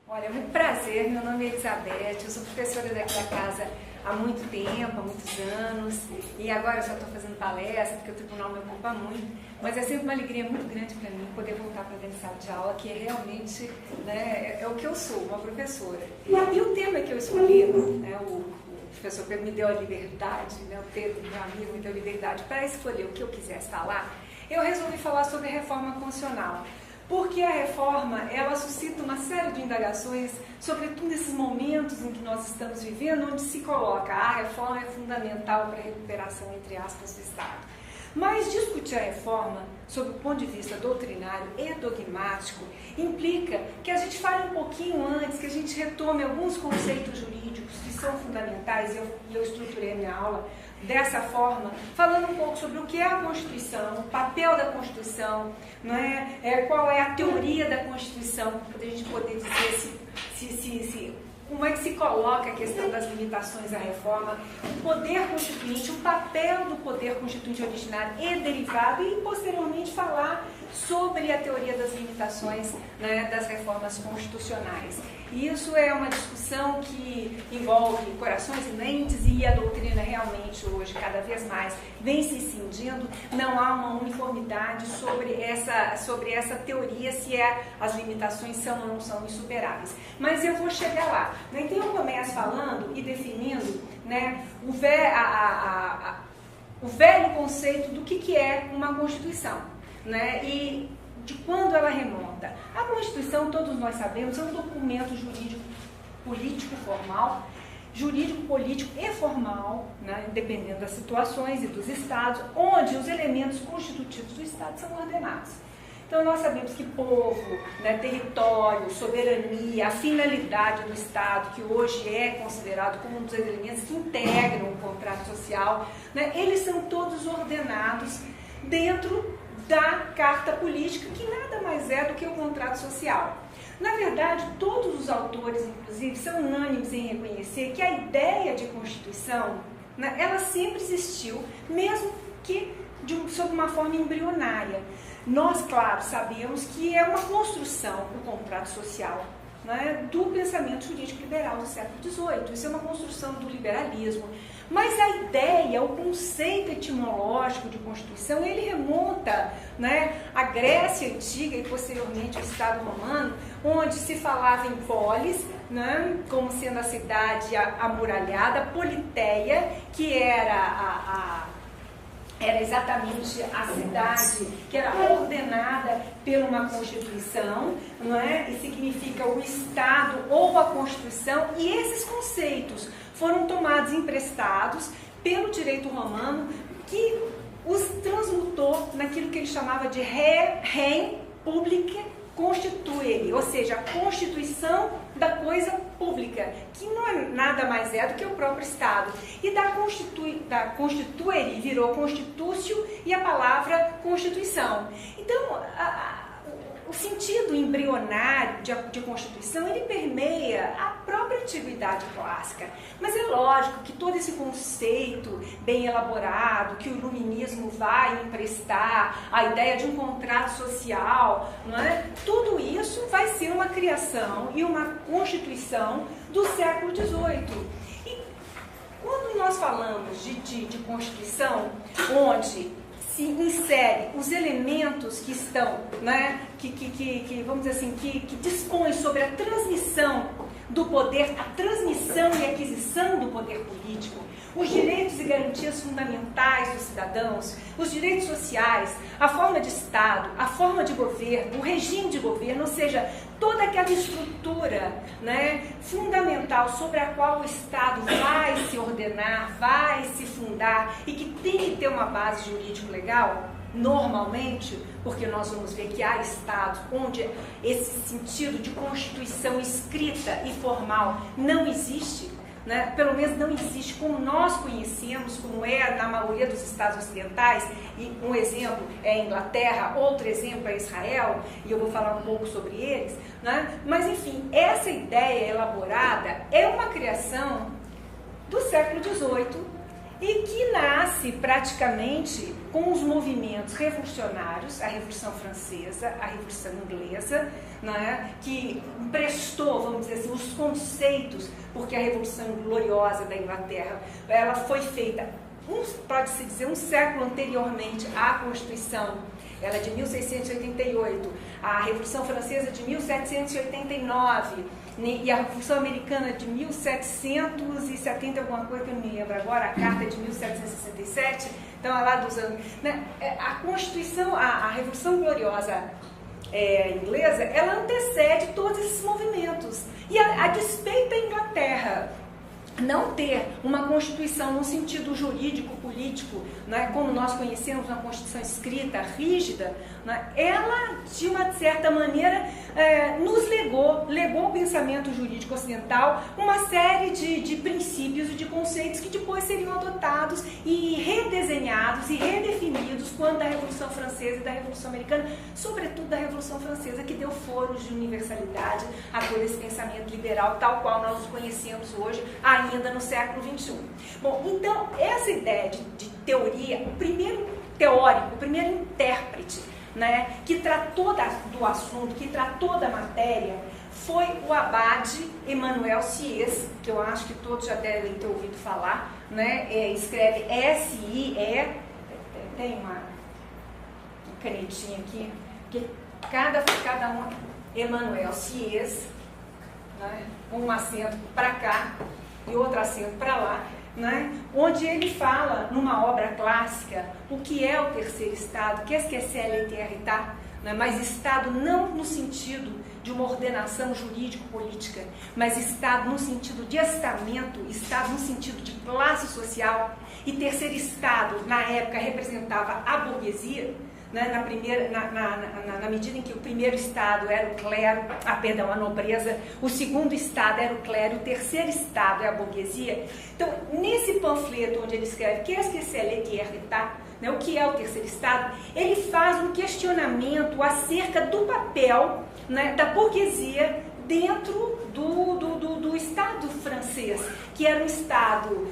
Olha, é muito prazer, meu nome é Elizabeth, eu sou professora daqui da casa há muito tempo, há muitos anos, e agora eu só estou fazendo palestra, porque o tribunal me ocupa muito, mas é sempre uma alegria muito grande para mim poder voltar para dentro de sala de aula, que é realmente, né, é o que eu sou, uma professora. E o tema que eu escolhi, né, o professor Pedro me deu a liberdade, né, o Pedro, meu amigo, me deu a liberdade para escolher o que eu quisesse falar, eu resolvi falar sobre reforma constitucional. Porque a reforma, ela suscita uma série de indagações, sobretudo nesses momentos em que nós estamos vivendo, onde se coloca a reforma é fundamental para a recuperação, entre aspas, do Estado. Mas discutir a reforma, sob o ponto de vista doutrinário e dogmático, implica que a gente fale um pouquinho antes, que a gente retome alguns conceitos jurídicos que são fundamentais, e eu estruturei a minha aula dessa forma, falando um pouco sobre o que é a Constituição, o papel da Constituição, não é? Qual é a teoria da Constituição, para a gente poder dizer como é que se coloca a questão das limitações à reforma, o poder constituinte, o papel do poder constituinte originário e derivado, e posteriormente falar sobre a teoria das limitações, né, das reformas constitucionais. E isso é uma discussão que envolve corações e mentes, e a doutrina realmente hoje, cada vez mais, vem se cindindo. Não há uma uniformidade sobre essa teoria, se as limitações são ou não são insuperáveis. Mas eu vou chegar lá. Então eu começo falando e definindo, né, o velho conceito do que é uma Constituição, né, e de quando ela remonta. A Constituição, todos nós sabemos, é um documento jurídico, político, formal, jurídico, político e formal, né, dependendo das situações e dos estados, onde os elementos constitutivos do Estado são ordenados. Então nós sabemos que povo, né, território, soberania, a finalidade do Estado, que hoje é considerado como um dos elementos que integram o contrato social, né, eles são todos ordenados dentro da Carta Política, que nada mais é do que o contrato social. Na verdade, todos os autores, inclusive, são unânimes em reconhecer que a ideia de Constituição, né, ela sempre existiu, mesmo que sob uma forma embrionária. Nós, claro, sabemos que é uma construção, o contrato social, né, do pensamento jurídico liberal do século XVIII. Isso é uma construção do liberalismo. Mas a ideia, o conceito etimológico de Constituição, ele remonta, né, à Grécia Antiga e posteriormente ao Estado Romano, onde se falava em polis, né, como sendo a cidade amuralhada, Politeia, que era exatamente a cidade que era ordenada por uma Constituição, não é? E significa o Estado ou a Constituição, e esses conceitos foram tomados emprestados pelo direito romano, que os transmutou naquilo que ele chamava de rem publica constituere, ou seja, a constituição da coisa pública, que não é nada mais do que o próprio Estado. E da constituere virou constitutio e a palavra Constituição. Então, o sentido embrionário de Constituição, ele permeia a própria antiguidade clássica. Mas é lógico que todo esse conceito bem elaborado, que o iluminismo vai emprestar, a ideia de um contrato social, não é? Tudo isso vai ser uma criação e uma constituição do século XVIII. E quando nós falamos de Constituição, onde se insere os elementos que estão, né, vamos dizer assim, que dispõem sobre a transmissão do poder, a transmissão e aquisição do poder político, os direitos e garantias fundamentais dos cidadãos, os direitos sociais, a forma de Estado, a forma de governo, o regime de governo, ou seja, toda aquela estrutura, né, fundamental sobre a qual o Estado vai se ordenar, vai se fundar e que tem que ter uma base jurídico-legal, normalmente, porque nós vamos ver que há estados onde esse sentido de Constituição escrita e formal não existe, né? Pelo menos não existe como nós conhecemos, como é na maioria dos estados ocidentais, e um exemplo é a Inglaterra, outro exemplo é Israel, e eu vou falar um pouco sobre eles, né? Mas enfim, essa ideia elaborada é uma criação do século XVIII, e que nasce praticamente com os movimentos revolucionários, a Revolução Francesa, a Revolução Inglesa, né, que emprestou, vamos dizer assim, os conceitos, porque a Revolução Gloriosa da Inglaterra, ela foi feita, pode-se dizer, um século anteriormente à Constituição. Ela é de 1688, a Revolução Francesa de 1789, e a Revolução Americana de 1770 alguma coisa que eu não me lembro agora, a Carta é de 1767, então é lá dos anos, né? A Constituição, a Revolução Gloriosa inglesa, ela antecede todos esses movimentos, e a despeito da Inglaterra não ter uma Constituição no sentido jurídico, político, né, como nós conhecemos uma Constituição escrita, rígida, né, ela, de uma certa maneira, nos legou ao pensamento jurídico ocidental uma série de princípios e de conceitos que depois seriam adotados e redesenhados e redefinidos quando da Revolução Francesa e da Revolução Americana, sobretudo da Revolução Francesa, que deu foros de universalidade a todo esse pensamento liberal, tal qual nós os conhecemos hoje, ainda no século XXI. Bom, então, essa ideia de teoria, o primeiro teórico, o primeiro intérprete, né, que tratou do assunto, que tratou da matéria, foi o abade Emmanuel Sieyès, que eu acho que todos já devem ter ouvido falar, né, escreve S-I-E, tem uma canetinha aqui, que cada um, Emmanuel Sieyès, né, um acento para cá e outro acento para lá, né? Onde ele fala, numa obra clássica, o que é o terceiro estado, qu'est-ce que c'est l'état, né? Mas estado não no sentido de uma ordenação jurídico-política, mas estado no sentido de estamento, estado no sentido de classe social, e terceiro estado, na época, representava a burguesia, né, na medida em que o primeiro estado era o clero, a nobreza, o segundo estado era o clero, o terceiro estado é a burguesia. Então, nesse panfleto onde ele escreve qu'est-ce que c'est l'état, né, o que é o terceiro estado, ele faz um questionamento acerca do papel, né, da burguesia dentro do Estado francês, que era um Estado,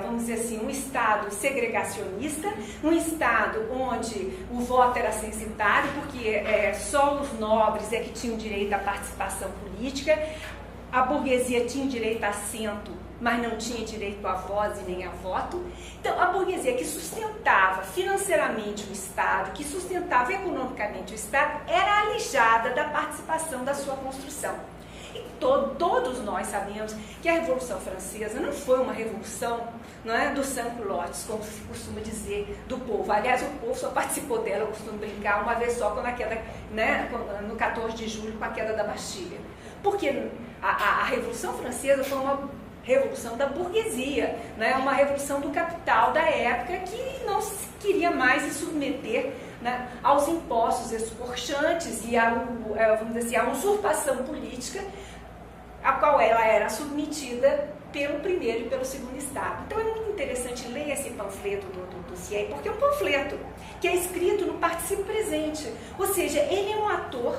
vamos dizer assim, um Estado segregacionista, um Estado onde o voto era censitário, porque só os nobres é que tinham direito à participação política, a burguesia tinha direito a assento, mas não tinha direito a voz e nem a voto. Então, a burguesia que sustentava financeiramente o Estado, que sustentava economicamente o Estado, era alijada da participação da sua construção. E todos nós sabemos que a Revolução Francesa não foi uma revolução, não é, do sans-culottes, como se costuma dizer, do povo. Aliás, o povo só participou dela, eu costumo brincar, uma vez só, quando a queda, né, no 14 de julho, com a queda da Bastilha. Porque a Revolução Francesa foi uma revolução da burguesia, né, uma revolução do capital da época que não se queria mais se submeter, né, aos impostos escorchantes e vamos dizer assim, à usurpação política a qual ela era submetida pelo primeiro e pelo segundo estado. Então é muito interessante ler esse panfleto do Sieyès, porque é um panfleto que é escrito no particípio presente, ou seja, ele é um ator,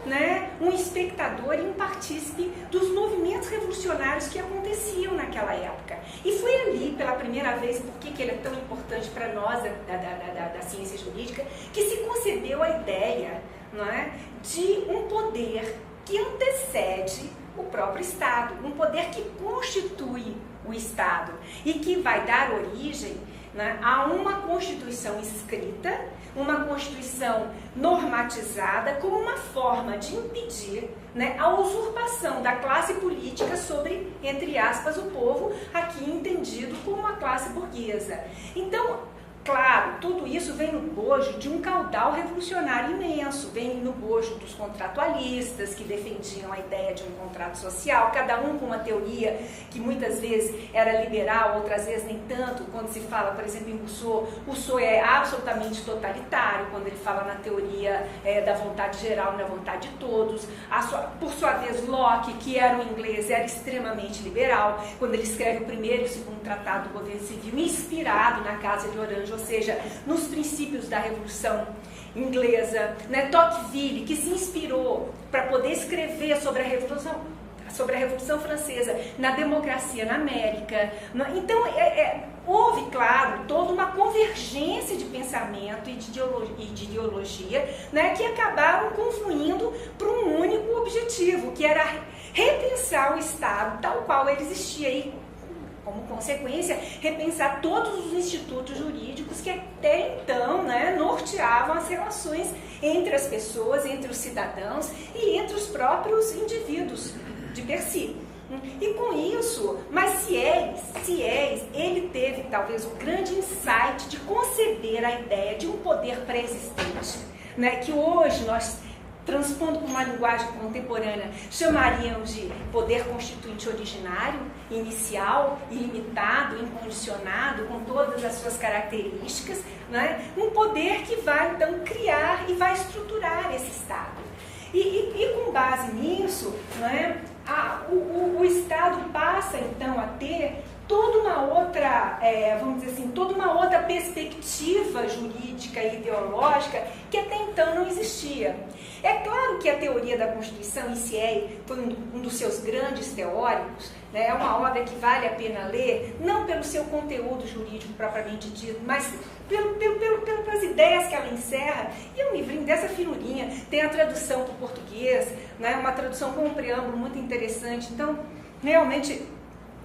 né, um espectador e um partícipe dos movimentos revolucionários que aconteciam naquela época. E foi ali, pela primeira vez, por que ele é tão importante para nós da ciência jurídica, que se concebeu a ideia, não é, de um poder que antecede o próprio Estado, um poder que constitui o Estado e que vai dar origem, né, a uma Constituição escrita, uma Constituição normatizada como uma forma de impedir, né, a usurpação da classe política sobre, entre aspas, o povo, aqui entendido como uma classe burguesa. Então, claro, tudo isso vem no bojo de um caudal revolucionário imenso, vem no bojo dos contratualistas que defendiam a ideia de um contrato social, cada um com uma teoria que muitas vezes era liberal, outras vezes nem tanto. Quando se fala, por exemplo, em Rousseau é absolutamente totalitário, quando ele fala na teoria da vontade geral e na vontade de todos. Por sua vez, Locke, que era um inglês, era extremamente liberal, quando ele escreve o primeiro e o segundo tratado do governo civil, inspirado na Casa de Orange, ou seja, nos princípios da Revolução Inglesa, né? Tocqueville, que se inspirou para poder escrever sobre a sobre a Revolução Francesa na democracia na América. Então, houve, claro, toda uma convergência de pensamento e de ideologia, né, que acabaram confluindo para um único objetivo, que era repensar o Estado tal qual ele existia e, como consequência, repensar todos os institutos jurídicos que até então, né, norteavam as relações entre as pessoas, entre os cidadãos e entre os próprios indivíduos de per si. E com isso, mas Sieyès, ele teve talvez o grande insight de conceber a ideia de um poder pré-existente, né, que hoje nós, transpondo para uma linguagem contemporânea, chamaríamos de poder constituinte originário, inicial, ilimitado, incondicionado, com todas as suas características, né? Um poder que vai, então, criar e vai estruturar esse Estado. E com base nisso, né, o Estado passa, então, a ter toda uma outra, vamos dizer assim, toda uma outra perspectiva jurídica e ideológica que até então não existia. É claro que a teoria da Constituição, em Sieyès, foi um dos seus grandes teóricos, né? É uma obra que vale a pena ler, não pelo seu conteúdo jurídico propriamente dito, mas pelas ideias que ela encerra. E é um livrinho dessa finurinha, tem a tradução para o português, né? Uma tradução com um preâmbulo muito interessante, então, realmente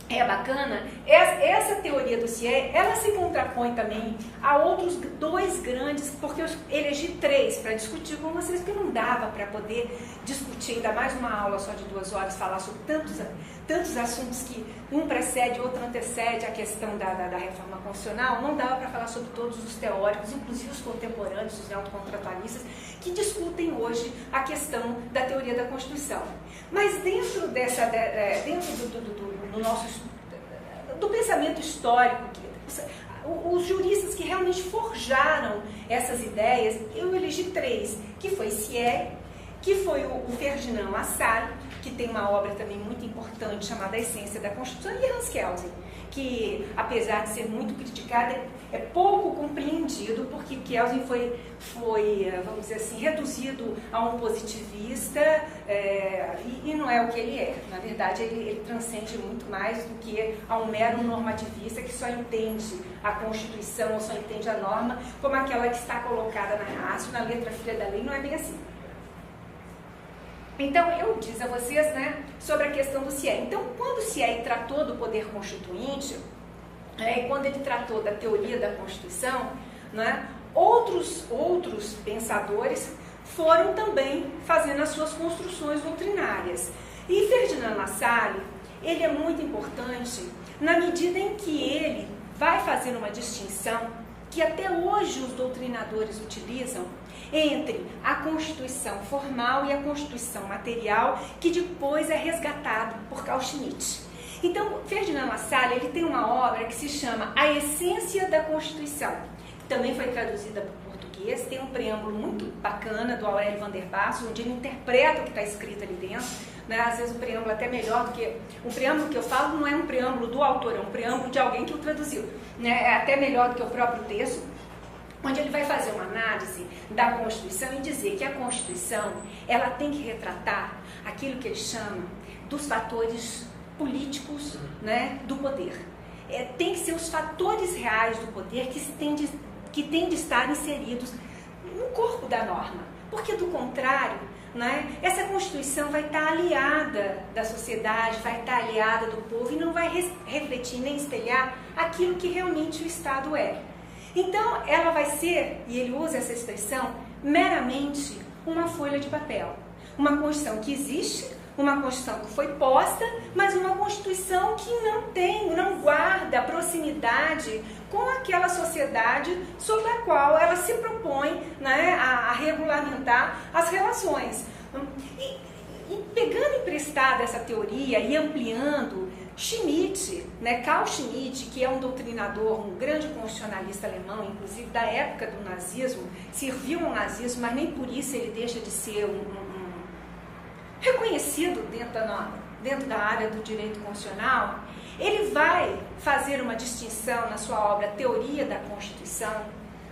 é bacana. Essa teoria do Sieyès, ela se contrapõe também a outros dois grandes, porque eu elegi três para discutir com vocês, porque não dava para poder discutir, ainda mais uma aula só de 2 horas, falar sobre tantos assuntos que um precede, outro antecede a questão da reforma constitucional. Não dava para falar sobre todos os teóricos, inclusive os contemporâneos, os neocontratualistas, que discutem hoje a questão da teoria da Constituição. Mas dentro do nosso do pensamento histórico, os juristas que realmente forjaram essas ideias, eu elegi 3, que foi Sieyès, que foi o Ferdinand Lassalle, que tem uma obra também muito importante chamada A Essência da Constituição, e Hans Kelsen, que, apesar de ser muito criticado, é pouco compreendido, porque Kelsen foi, vamos dizer assim, reduzido a um positivista, e não é o que ele é. Na verdade, ele transcende muito mais do que a um mero normativista que só entende a Constituição ou só entende a norma como aquela que está colocada na rácio, na letra filha da lei. Não é bem assim. Então, eu disse a vocês, né, sobre a questão do Sieyès. Então, quando o Sieyès tratou do poder constituinte, e quando ele tratou da teoria da Constituição, né, outros pensadores foram também fazendo as suas construções doutrinárias. E Ferdinand Lassalle, ele é muito importante na medida em que ele vai fazer uma distinção que até hoje os doutrinadores utilizam entre a Constituição formal e a Constituição material, que depois é resgatado por Carl Schmitt. Então, Ferdinand Lassalle, ele tem uma obra que se chama A Essência da Constituição, que também foi traduzida para o português, tem um preâmbulo muito bacana do Aurélio van der Bastos, onde ele interpreta o que está escrito ali dentro, né? Às vezes o preâmbulo é até melhor do que... O preâmbulo que eu falo não é um preâmbulo do autor, é um preâmbulo de alguém que o traduziu, né? É até melhor do que o próprio texto, onde ele vai fazer uma análise da Constituição e dizer que a Constituição, ela tem que retratar aquilo que ele chama dos fatores políticos, né, do poder. Tem que ser os fatores reais do poder que têm de estar inseridos no corpo da norma, porque do contrário, né, essa Constituição vai estar aliada da sociedade, vai estar aliada do povo e não vai refletir nem espelhar aquilo que realmente o Estado é. Então, ela vai ser, e ele usa essa expressão, meramente uma folha de papel. Uma Constituição que existe, uma Constituição que foi posta, mas uma Constituição que não guarda proximidade com aquela sociedade sobre a qual ela se propõe, né, a regulamentar as relações. E pegando emprestada essa teoria e ampliando, Schmitt, né, Carl Schmitt, que é um doutrinador, um grande constitucionalista alemão, inclusive da época do nazismo, serviu ao nazismo, mas nem por isso ele deixa de ser reconhecido dentro da área do direito constitucional. Ele vai fazer uma distinção na sua obra Teoria da Constituição,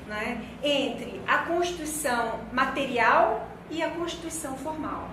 né, entre a Constituição material e a Constituição formal.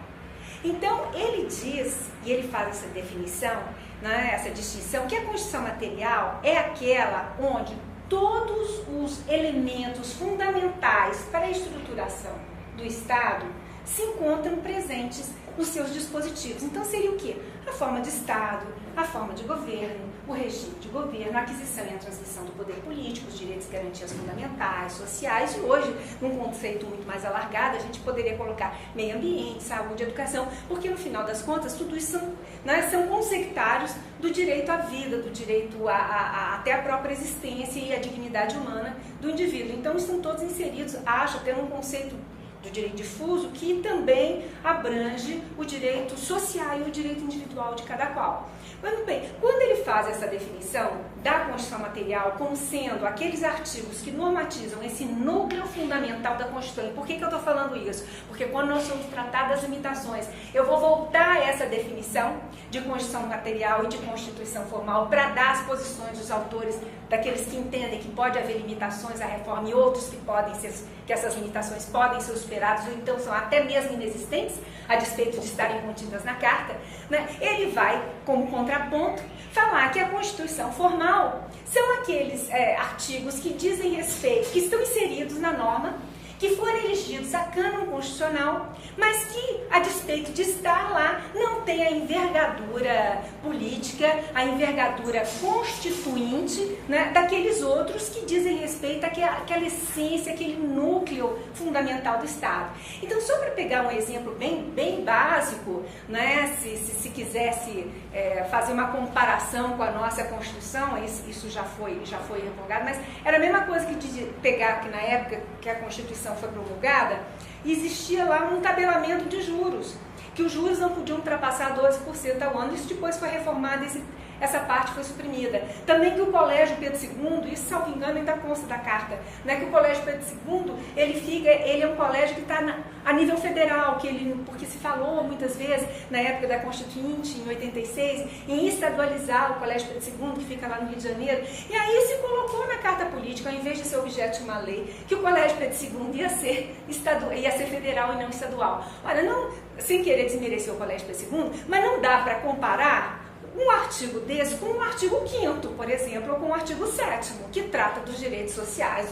Então, ele diz, e ele faz essa definição, né, essa distinção, que a Constituição material é aquela onde todos os elementos fundamentais para a estruturação do Estado se encontram presentes nos seus dispositivos. Então, seria o quê? A forma de Estado, a forma de governo, o regime de governo, a aquisição e a transmissão do poder político, os direitos e garantias fundamentais, sociais, e hoje, num conceito muito mais alargado, a gente poderia colocar meio ambiente, saúde, educação, porque no final das contas, tudo isso são, né, são consectários do direito à vida, do direito até a própria existência e a dignidade humana do indivíduo. Então, estão todos inseridos, acho, até num conceito do direito difuso, que também abrange o direito social e o direito individual de cada qual. Mas, bem, quando ele faz essa definição da Constituição material como sendo aqueles artigos que normatizam esse núcleo fundamental da Constituição, e por que eu estou falando isso? Porque quando nós vamos tratar das limitações, eu vou voltar a essa definição de Constituição material e de Constituição formal para dar as posições dos autores, daqueles que entendem que pode haver limitações à reforma e outros que essas limitações podem ser superadas ou então são até mesmo inexistentes, a despeito de estarem contidas na Carta, né? Ele vai, como contraponto, falar que a Constituição formal são aqueles artigos que dizem respeito, que estão inseridos na norma, que foram elegidos a cânon constitucional, mas que, a despeito de estar lá, não tem a envergadura política, a envergadura constituinte, né, daqueles outros que dizem respeito àquela essência, aquele núcleo fundamental do Estado. Então, só para pegar um exemplo bem básico, né, se quisesse fazer uma comparação com a nossa Constituição, isso já foi revogado, mas era a mesma coisa que pegar que na época que a Constituição foi promulgada, existia lá um tabelamento de juros, que os juros não podiam ultrapassar 12% ao ano. Isso depois foi reformado, essa parte foi suprimida. Também que o Colégio Pedro II, isso salvo engano ainda consta da Carta, né, que o Colégio Pedro II, ele é um colégio que está a nível federal, porque se falou muitas vezes, na época da Constituinte, em 86, em estadualizar o Colégio Pedro II, que fica lá no Rio de Janeiro, e aí se colocou na Carta Política, ao invés de ser objeto de uma lei, que o Colégio Pedro II ia ser federal e não estadual. Olha, não, sem querer desmerecer o Colégio Pedro II, mas não dá para comparar um artigo desse com um artigo 5º, por exemplo, ou com um artigo 7º, que trata dos direitos sociais,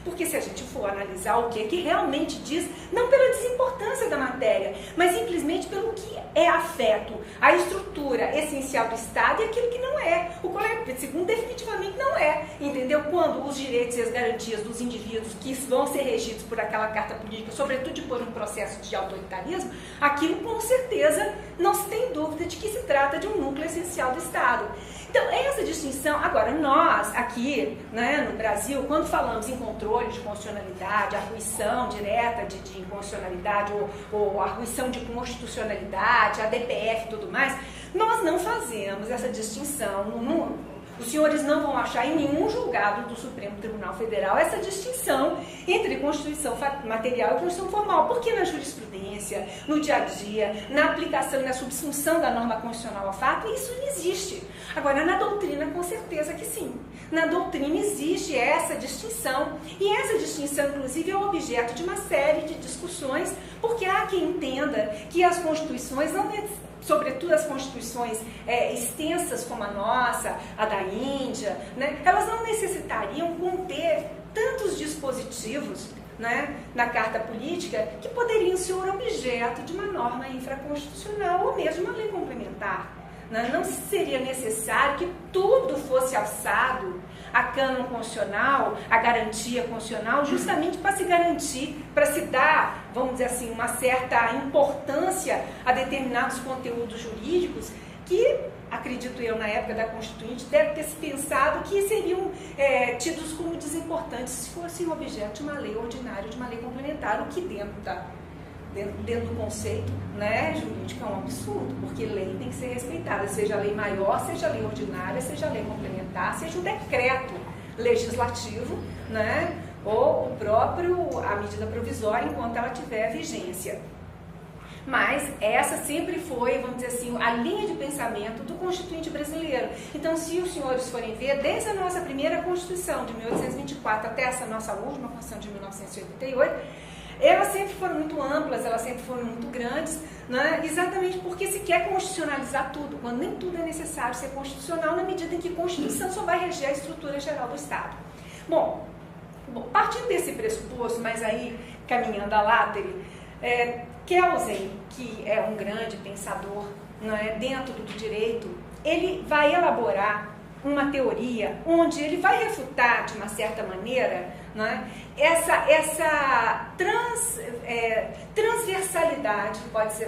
porque se a gente for analisar o que realmente diz, não pela desimportância da matéria, mas simplesmente pelo que é afeto, a estrutura essencial do Estado e aquilo que não é. O Colégio Pedro II definitivamente não é, entendeu? Quando os direitos e as garantias dos indivíduos que vão ser regidos por aquela Carta Política, sobretudo por um processo de autoritarismo, aquilo com certeza não se tem dúvida de que se trata de um núcleo essencial do Estado. Então, essa distinção, agora, nós aqui, né, no Brasil, quando falamos em controle de constitucionalidade, arguição direta de inconstitucionalidade ou arguição de constitucionalidade, a DPF e tudo mais, nós não fazemos essa distinção. Os senhores não vão achar em nenhum julgado do Supremo Tribunal Federal essa distinção entre Constituição material e Constituição formal, porque na jurisprudência, no dia a dia, na aplicação e na subsunção da norma constitucional ao fato, isso não existe. Agora, na doutrina, com certeza que sim. Na doutrina existe essa distinção, e essa distinção, inclusive, é objeto de uma série de discussões, porque há quem entenda que as constituições não sobretudo as constituições extensas como a nossa, a da Índia, né, elas não necessitariam conter tantos dispositivos, né, na Carta Política que poderiam ser objeto de uma norma infraconstitucional ou mesmo uma lei complementar. Né? Não seria necessário que tudo fosse alçado a cânon constitucional, a garantia constitucional, justamente para se garantir, para se dar, vamos dizer assim, uma certa importância a determinados conteúdos jurídicos que, acredito eu, na época da Constituinte, deve ter se pensado que seriam tidos como desimportantes se fossem objeto de uma lei ordinária, de uma lei complementar, o que dentro do conceito, né, jurídico é um absurdo, porque lei tem que ser respeitada, seja a lei maior, seja a lei ordinária, seja a lei complementar, seja o decreto legislativo, né, ou a medida provisória enquanto ela tiver vigência. Mas essa sempre foi, vamos dizer assim, a linha de pensamento do Constituinte brasileiro. Então, se os senhores forem ver, desde a nossa primeira Constituição de 1824 até essa nossa última Constituição de 1988, elas sempre foram muito amplas, elas sempre foram muito grandes, né? Exatamente porque se quer constitucionalizar tudo, quando nem tudo é necessário ser constitucional, na medida em que a Constituição só vai reger a estrutura geral do Estado. Bom, partindo desse pressuposto, mas aí caminhando a látere, Kelsen, que é um grande pensador, né, dentro do direito, ele vai elaborar uma teoria onde ele vai refutar, de uma certa maneira, né, essa transversalidade, pode-se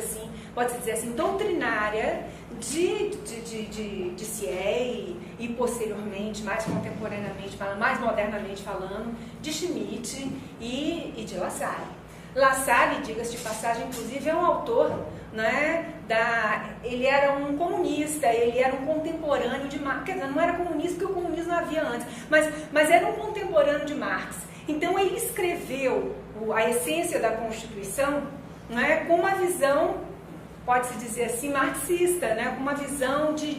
dizer assim, doutrinária de Siey e posteriormente, mais contemporaneamente, mais modernamente falando, de Schmitt e de Lassalle. Lassalle, diga-se de passagem, inclusive é um autor, né, ele era um comunista, ele era um contemporâneo de Marx, quer dizer, não era comunista porque o comunismo não havia antes, mas era um contemporâneo de Marx. Então ele escreveu a essência da Constituição, né, com uma visão, pode-se dizer assim, marxista, né, com uma visão de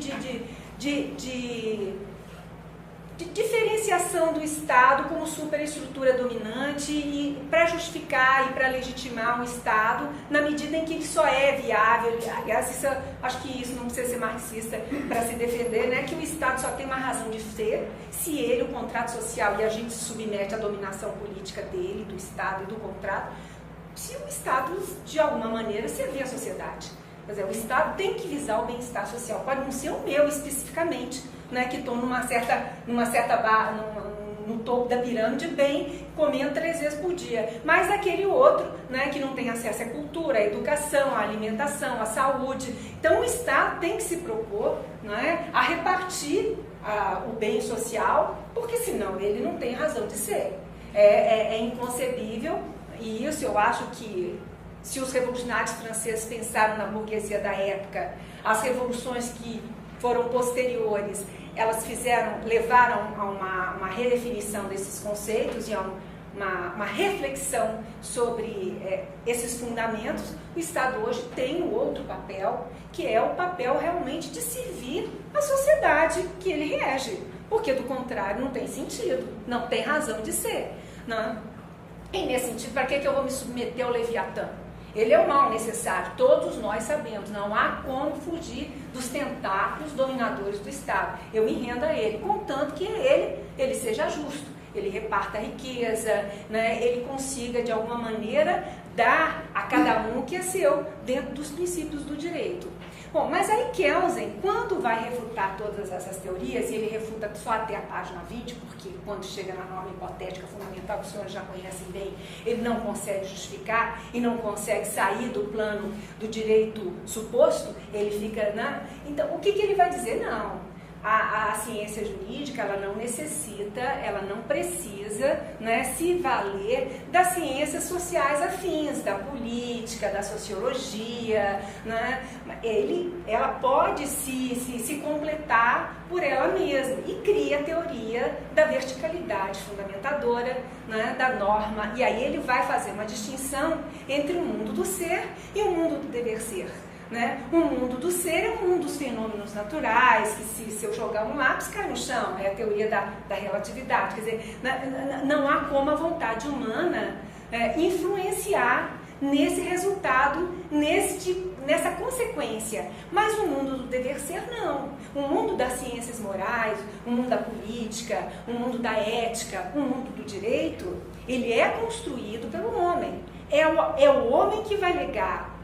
diferenciação do Estado como superestrutura dominante e para justificar e para legitimar o Estado na medida em que ele só é viável. Aliás, acho que isso não precisa ser marxista para se defender, né? Que o Estado só tem uma razão de ser se ele, o contrato social, e a gente se submete à dominação política dele, do Estado e do contrato, se o Estado, de alguma maneira, servir a sociedade. Quer dizer, o Estado tem que visar o bem-estar social, pode não ser o meu especificamente, né, que estou no topo da pirâmide, bem, comendo 3 vezes por dia, mas aquele outro, né, que não tem acesso à cultura, à educação, à alimentação, à saúde. Então o Estado tem que se propor, né, a repartir o bem social, porque senão ele não tem razão de ser. É inconcebível, e isso eu acho que, se os revolucionários franceses pensaram na burguesia da época, as revoluções que foram posteriores, elas levaram a uma redefinição desses conceitos e a uma reflexão sobre esses fundamentos. O Estado hoje tem um outro papel, que é o papel realmente de servir a sociedade que ele rege, porque do contrário não tem sentido, não tem razão de ser, né? E nesse sentido, para que eu vou me submeter ao Leviatã? Ele é o mal necessário, todos nós sabemos, não há como fugir dos tentáculos dominadores do Estado. Eu me rendo a ele, contanto que ele seja justo, ele reparta a riqueza, né, ele consiga de alguma maneira dar a cada um o que é seu, dentro dos princípios do direito. Bom, mas aí Kelsen, quando vai refutar todas essas teorias, e ele refuta só até a página 20, porque quando chega na norma hipotética fundamental, que os senhores já conhecem bem, ele não consegue justificar e não consegue sair do plano do direito suposto, ele fica, né? Então, o que ele vai dizer? Não. A ciência jurídica, ela não necessita, ela não precisa, né, se valer das ciências sociais afins, da política, da sociologia, né? Ela pode se completar por ela mesma e cria a teoria da verticalidade fundamentadora, né, da norma, e aí ele vai fazer uma distinção entre o mundo do ser e o mundo do dever ser. Né? O mundo do ser é um mundo dos fenômenos naturais, que se eu jogar um lápis cai no chão, é a teoria da relatividade, quer dizer, não há como a vontade humana influenciar nesse resultado, nessa consequência. Mas o mundo do dever ser não. O mundo das ciências morais, o mundo da política, o mundo da ética, o mundo do direito, ele é construído pelo homem. É o homem que vai legar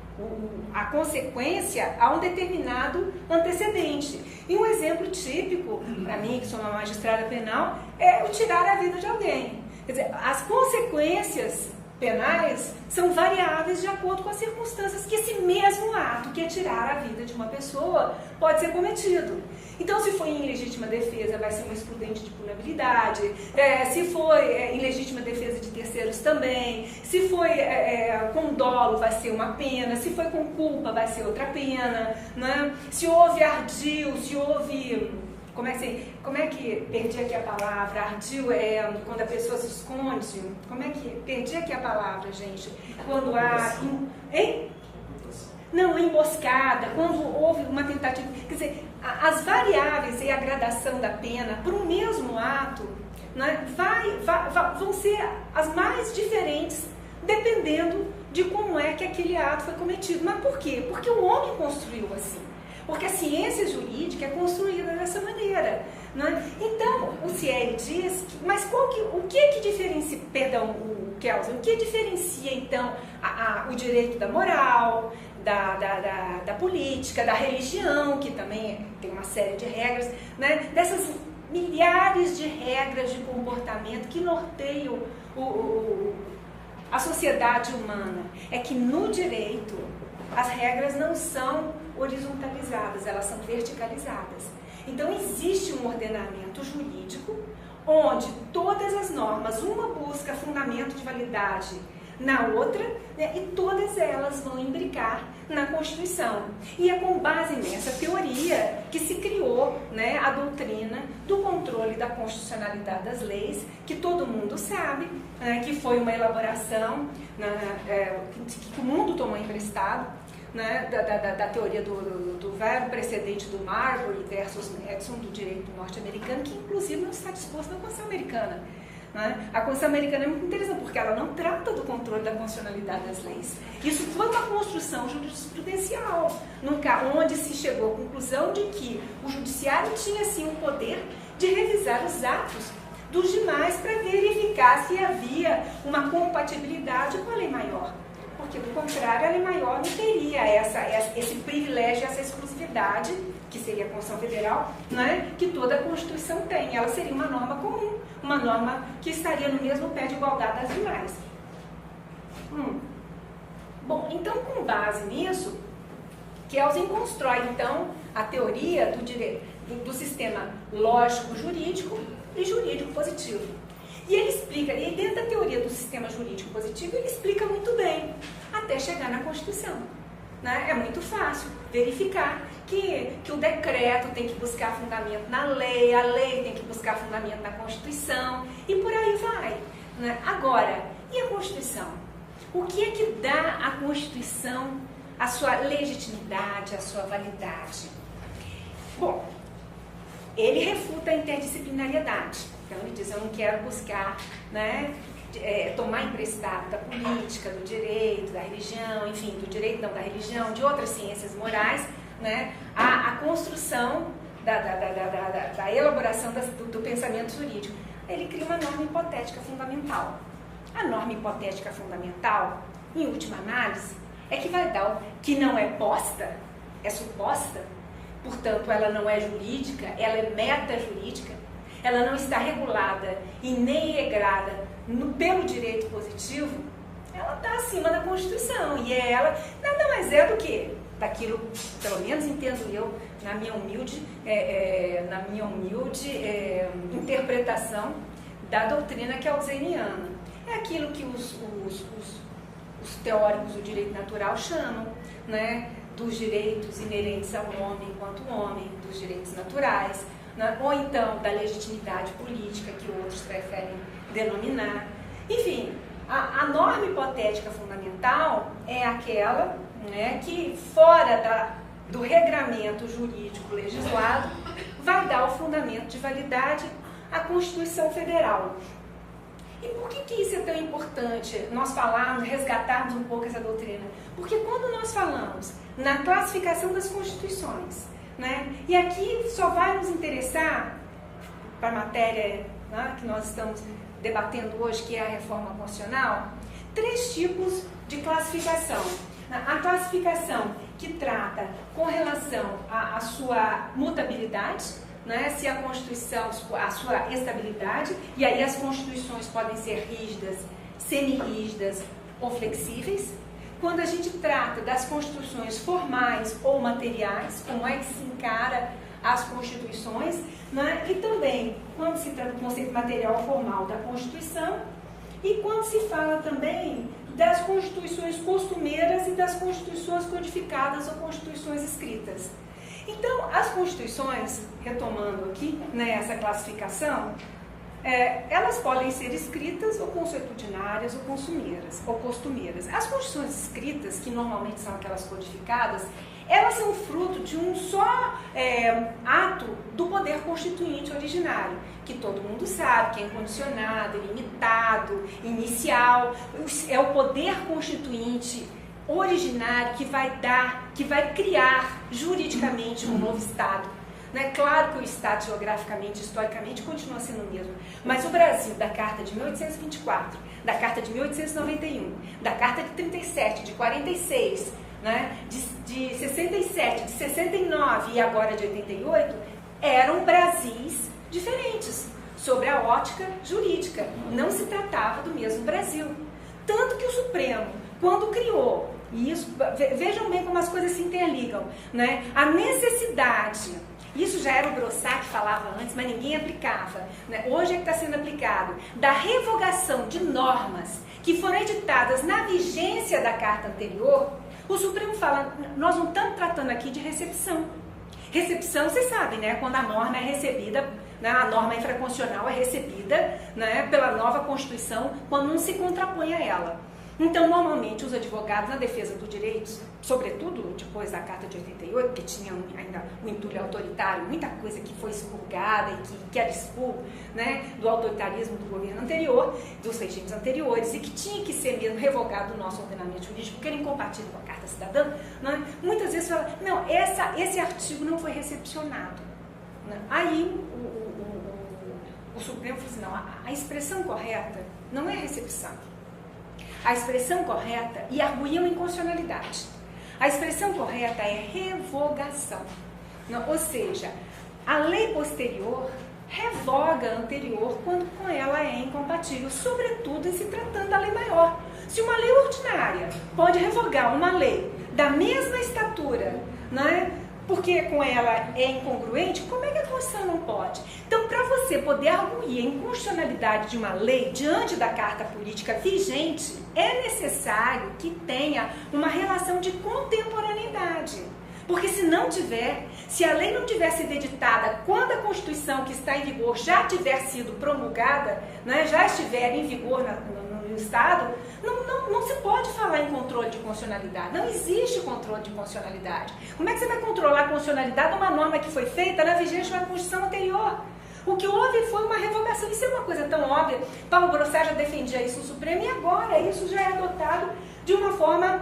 a consequência a um determinado antecedente. E um exemplo típico, para mim, que sou uma magistrada penal, é o tirar a vida de alguém. Quer dizer, as consequências penais são variáveis de acordo com as circunstâncias que esse mesmo ato, que é tirar a vida de uma pessoa, pode ser cometido. Então, se for em legítima defesa, vai ser uma excludente de punibilidade, se for em legítima defesa de terceiros também, se for com dolo, vai ser uma pena, se for com culpa, vai ser outra pena, né? Se houve ardil, se houve... Como é que perdi aqui a palavra? Ardil é quando a pessoa se esconde. Como é que... Perdi aqui a palavra, gente. Quando há... Hein? Não, emboscada, quando houve uma tentativa... Quer dizer, as variáveis e a gradação da pena para o mesmo ato, né, vão ser as mais diferentes dependendo de como é que aquele ato foi cometido. Mas por quê? Porque o homem construiu assim. Porque a ciência jurídica é construída dessa maneira. Né? Então, o Thierry diz, mas o que diferencia, perdão, o Kelsen, o que diferencia então o direito da moral, da política, da religião, que também tem uma série de regras, né? Dessas milhares de regras de comportamento que norteiam a sociedade humana. É que no direito as regras não são horizontalizadas, elas são verticalizadas. Então existe um ordenamento jurídico onde todas as normas, uma busca fundamento de validade na outra, né, e todas elas vão imbricar na Constituição. E é com base nessa teoria que se criou, né, a doutrina do controle da constitucionalidade das leis, que todo mundo sabe, né, que foi uma elaboração que o mundo tomou emprestado, né, da teoria do velho precedente do Marbury versus Madison, do direito norte-americano, que inclusive não está disposto na Constituição americana. Né? A Constituição americana é muito interessante, porque ela não trata do controle da constitucionalidade das leis. Isso foi uma construção jurisprudencial, onde se chegou à conclusão de que o judiciário tinha sim o poder de revisar os atos dos demais para verificar se havia uma compatibilidade com a lei maior. Porque, do contrário, a lei maior não teria esse privilégio, essa exclusividade, que seria a Constituição Federal, né, que toda a Constituição tem. Ela seria uma norma comum, uma norma que estaria no mesmo pé de igualdade das demais. Bom, então, com base nisso, Kelsen constrói, então, a teoria do direito, do sistema lógico-jurídico e jurídico-positivo. E ele explica, e dentro da teoria do sistema jurídico positivo, ele explica muito bem, até chegar na Constituição. Né? É muito fácil verificar que o decreto tem que buscar fundamento na lei, a lei tem que buscar fundamento na Constituição, e por aí vai. Né? Agora, e a Constituição? O que é que dá à Constituição a sua legitimidade, a sua validade? Bom, ele refuta a interdisciplinariedade. Então ele diz, eu não quero buscar, né, tomar emprestado da política, do direito, da religião, enfim, do direito não, da religião, de outras ciências morais, né, a construção da elaboração do pensamento jurídico. Ele cria uma norma hipotética fundamental. A norma hipotética fundamental, em última análise, é que vai dar que não é posta, é suposta, portanto ela não é jurídica, ela é metajurídica. Ela não está regulada e nem regrada pelo direito positivo, ela está acima da Constituição. E ela nada mais é do que daquilo, pelo menos entendo eu, na minha humilde interpretação da doutrina kelseniana. É aquilo que os teóricos do direito natural chamam, né, dos direitos inerentes ao homem enquanto homem, dos direitos naturais, né, ou então da legitimidade política, que outros preferem denominar. Enfim, a norma hipotética fundamental é aquela, né, que fora do regramento jurídico legislado vai dar o fundamento de validade à Constituição Federal. E por que isso é tão importante, nós falarmos, resgatarmos um pouco essa doutrina? Porque quando nós falamos na classificação das constituições, né, e aqui só vai nos interessar, para a matéria, né, que nós estamos debatendo hoje, que é a reforma constitucional, 3 tipos de classificação. A classificação que trata com relação à sua mutabilidade, né, se a Constituição, a sua estabilidade, e aí as Constituições podem ser rígidas, semi-rígidas ou flexíveis. Quando a gente trata das Constituições formais ou materiais, como é que se encara as Constituições, né, e também quando se trata do conceito material ou formal da Constituição, e quando se fala também das Constituições costumeiras e das Constituições codificadas ou Constituições escritas. Então, as Constituições, retomando aqui, né, essa classificação, elas podem ser escritas ou consuetudinárias ou costumeiras. As Constituições escritas, que normalmente são aquelas codificadas, elas são fruto de um só ato do poder constituinte originário, que todo mundo sabe, que é incondicionado, ilimitado, inicial. É o poder constituinte originário que vai criar juridicamente um novo Estado. É claro que o Estado, geograficamente, historicamente, continua sendo o mesmo. Mas o Brasil, da Carta de 1824, da Carta de 1891, da Carta de 37, de 46, né, de 67, de 69 e agora de 88, eram Brasis diferentes, sobre a ótica jurídica. Não se tratava do mesmo Brasil. Tanto que o Supremo, quando criou, e isso, vejam bem como as coisas se interligam, né, a necessidade... Isso já era o Brossat que falava antes, mas ninguém aplicava, né? Hoje é que está sendo aplicado, da revogação de normas que foram editadas na vigência da carta anterior. O Supremo fala, nós não estamos tratando aqui de recepção. Recepção, vocês sabem, né? Quando a norma é recebida, né? A norma infraconstitucional é recebida, né? Pela nova Constituição, quando não se contrapõe a ela. Então, normalmente, os advogados na defesa dos direitos, sobretudo depois da Carta de 88, que tinha ainda o entulho autoritário, muita coisa que foi expurgada e que era expurgo, né, do autoritarismo do governo anterior, dos regimes anteriores, e que tinha que ser mesmo revogado do nosso ordenamento jurídico, porque era incompatível com a Carta Cidadã, né, muitas vezes fala, não, esse artigo não foi recepcionado. Né? Aí o Supremo falou assim, não, a expressão correta não é recepção. A expressão correta, e arguiam inconstitucionalidade, a expressão correta é revogação. Não, ou seja, a lei posterior revoga a anterior quando com ela é incompatível, sobretudo em se tratando da lei maior. Se uma lei ordinária pode revogar uma lei da mesma estatura, né, porque com ela é incongruente, como é que a Constituição não pode? Então, para você poder arguir a inconstitucionalidade de uma lei diante da Carta Política vigente, é necessário que tenha uma relação de contemporaneidade. Porque se não tiver, se a lei não tiver sido editada quando a Constituição que está em vigor já tiver sido promulgada, né, já estiver em vigor no Estado, não se pode falar em controle de constitucionalidade. Não existe controle de constitucionalidade. Como é que você vai controlar a constitucionalidade de uma norma que foi feita na vigência da Constituição anterior? O que houve foi uma revogação. Isso é uma coisa tão óbvia. Paulo Brossat já defendia isso no Supremo e agora isso já é adotado de uma forma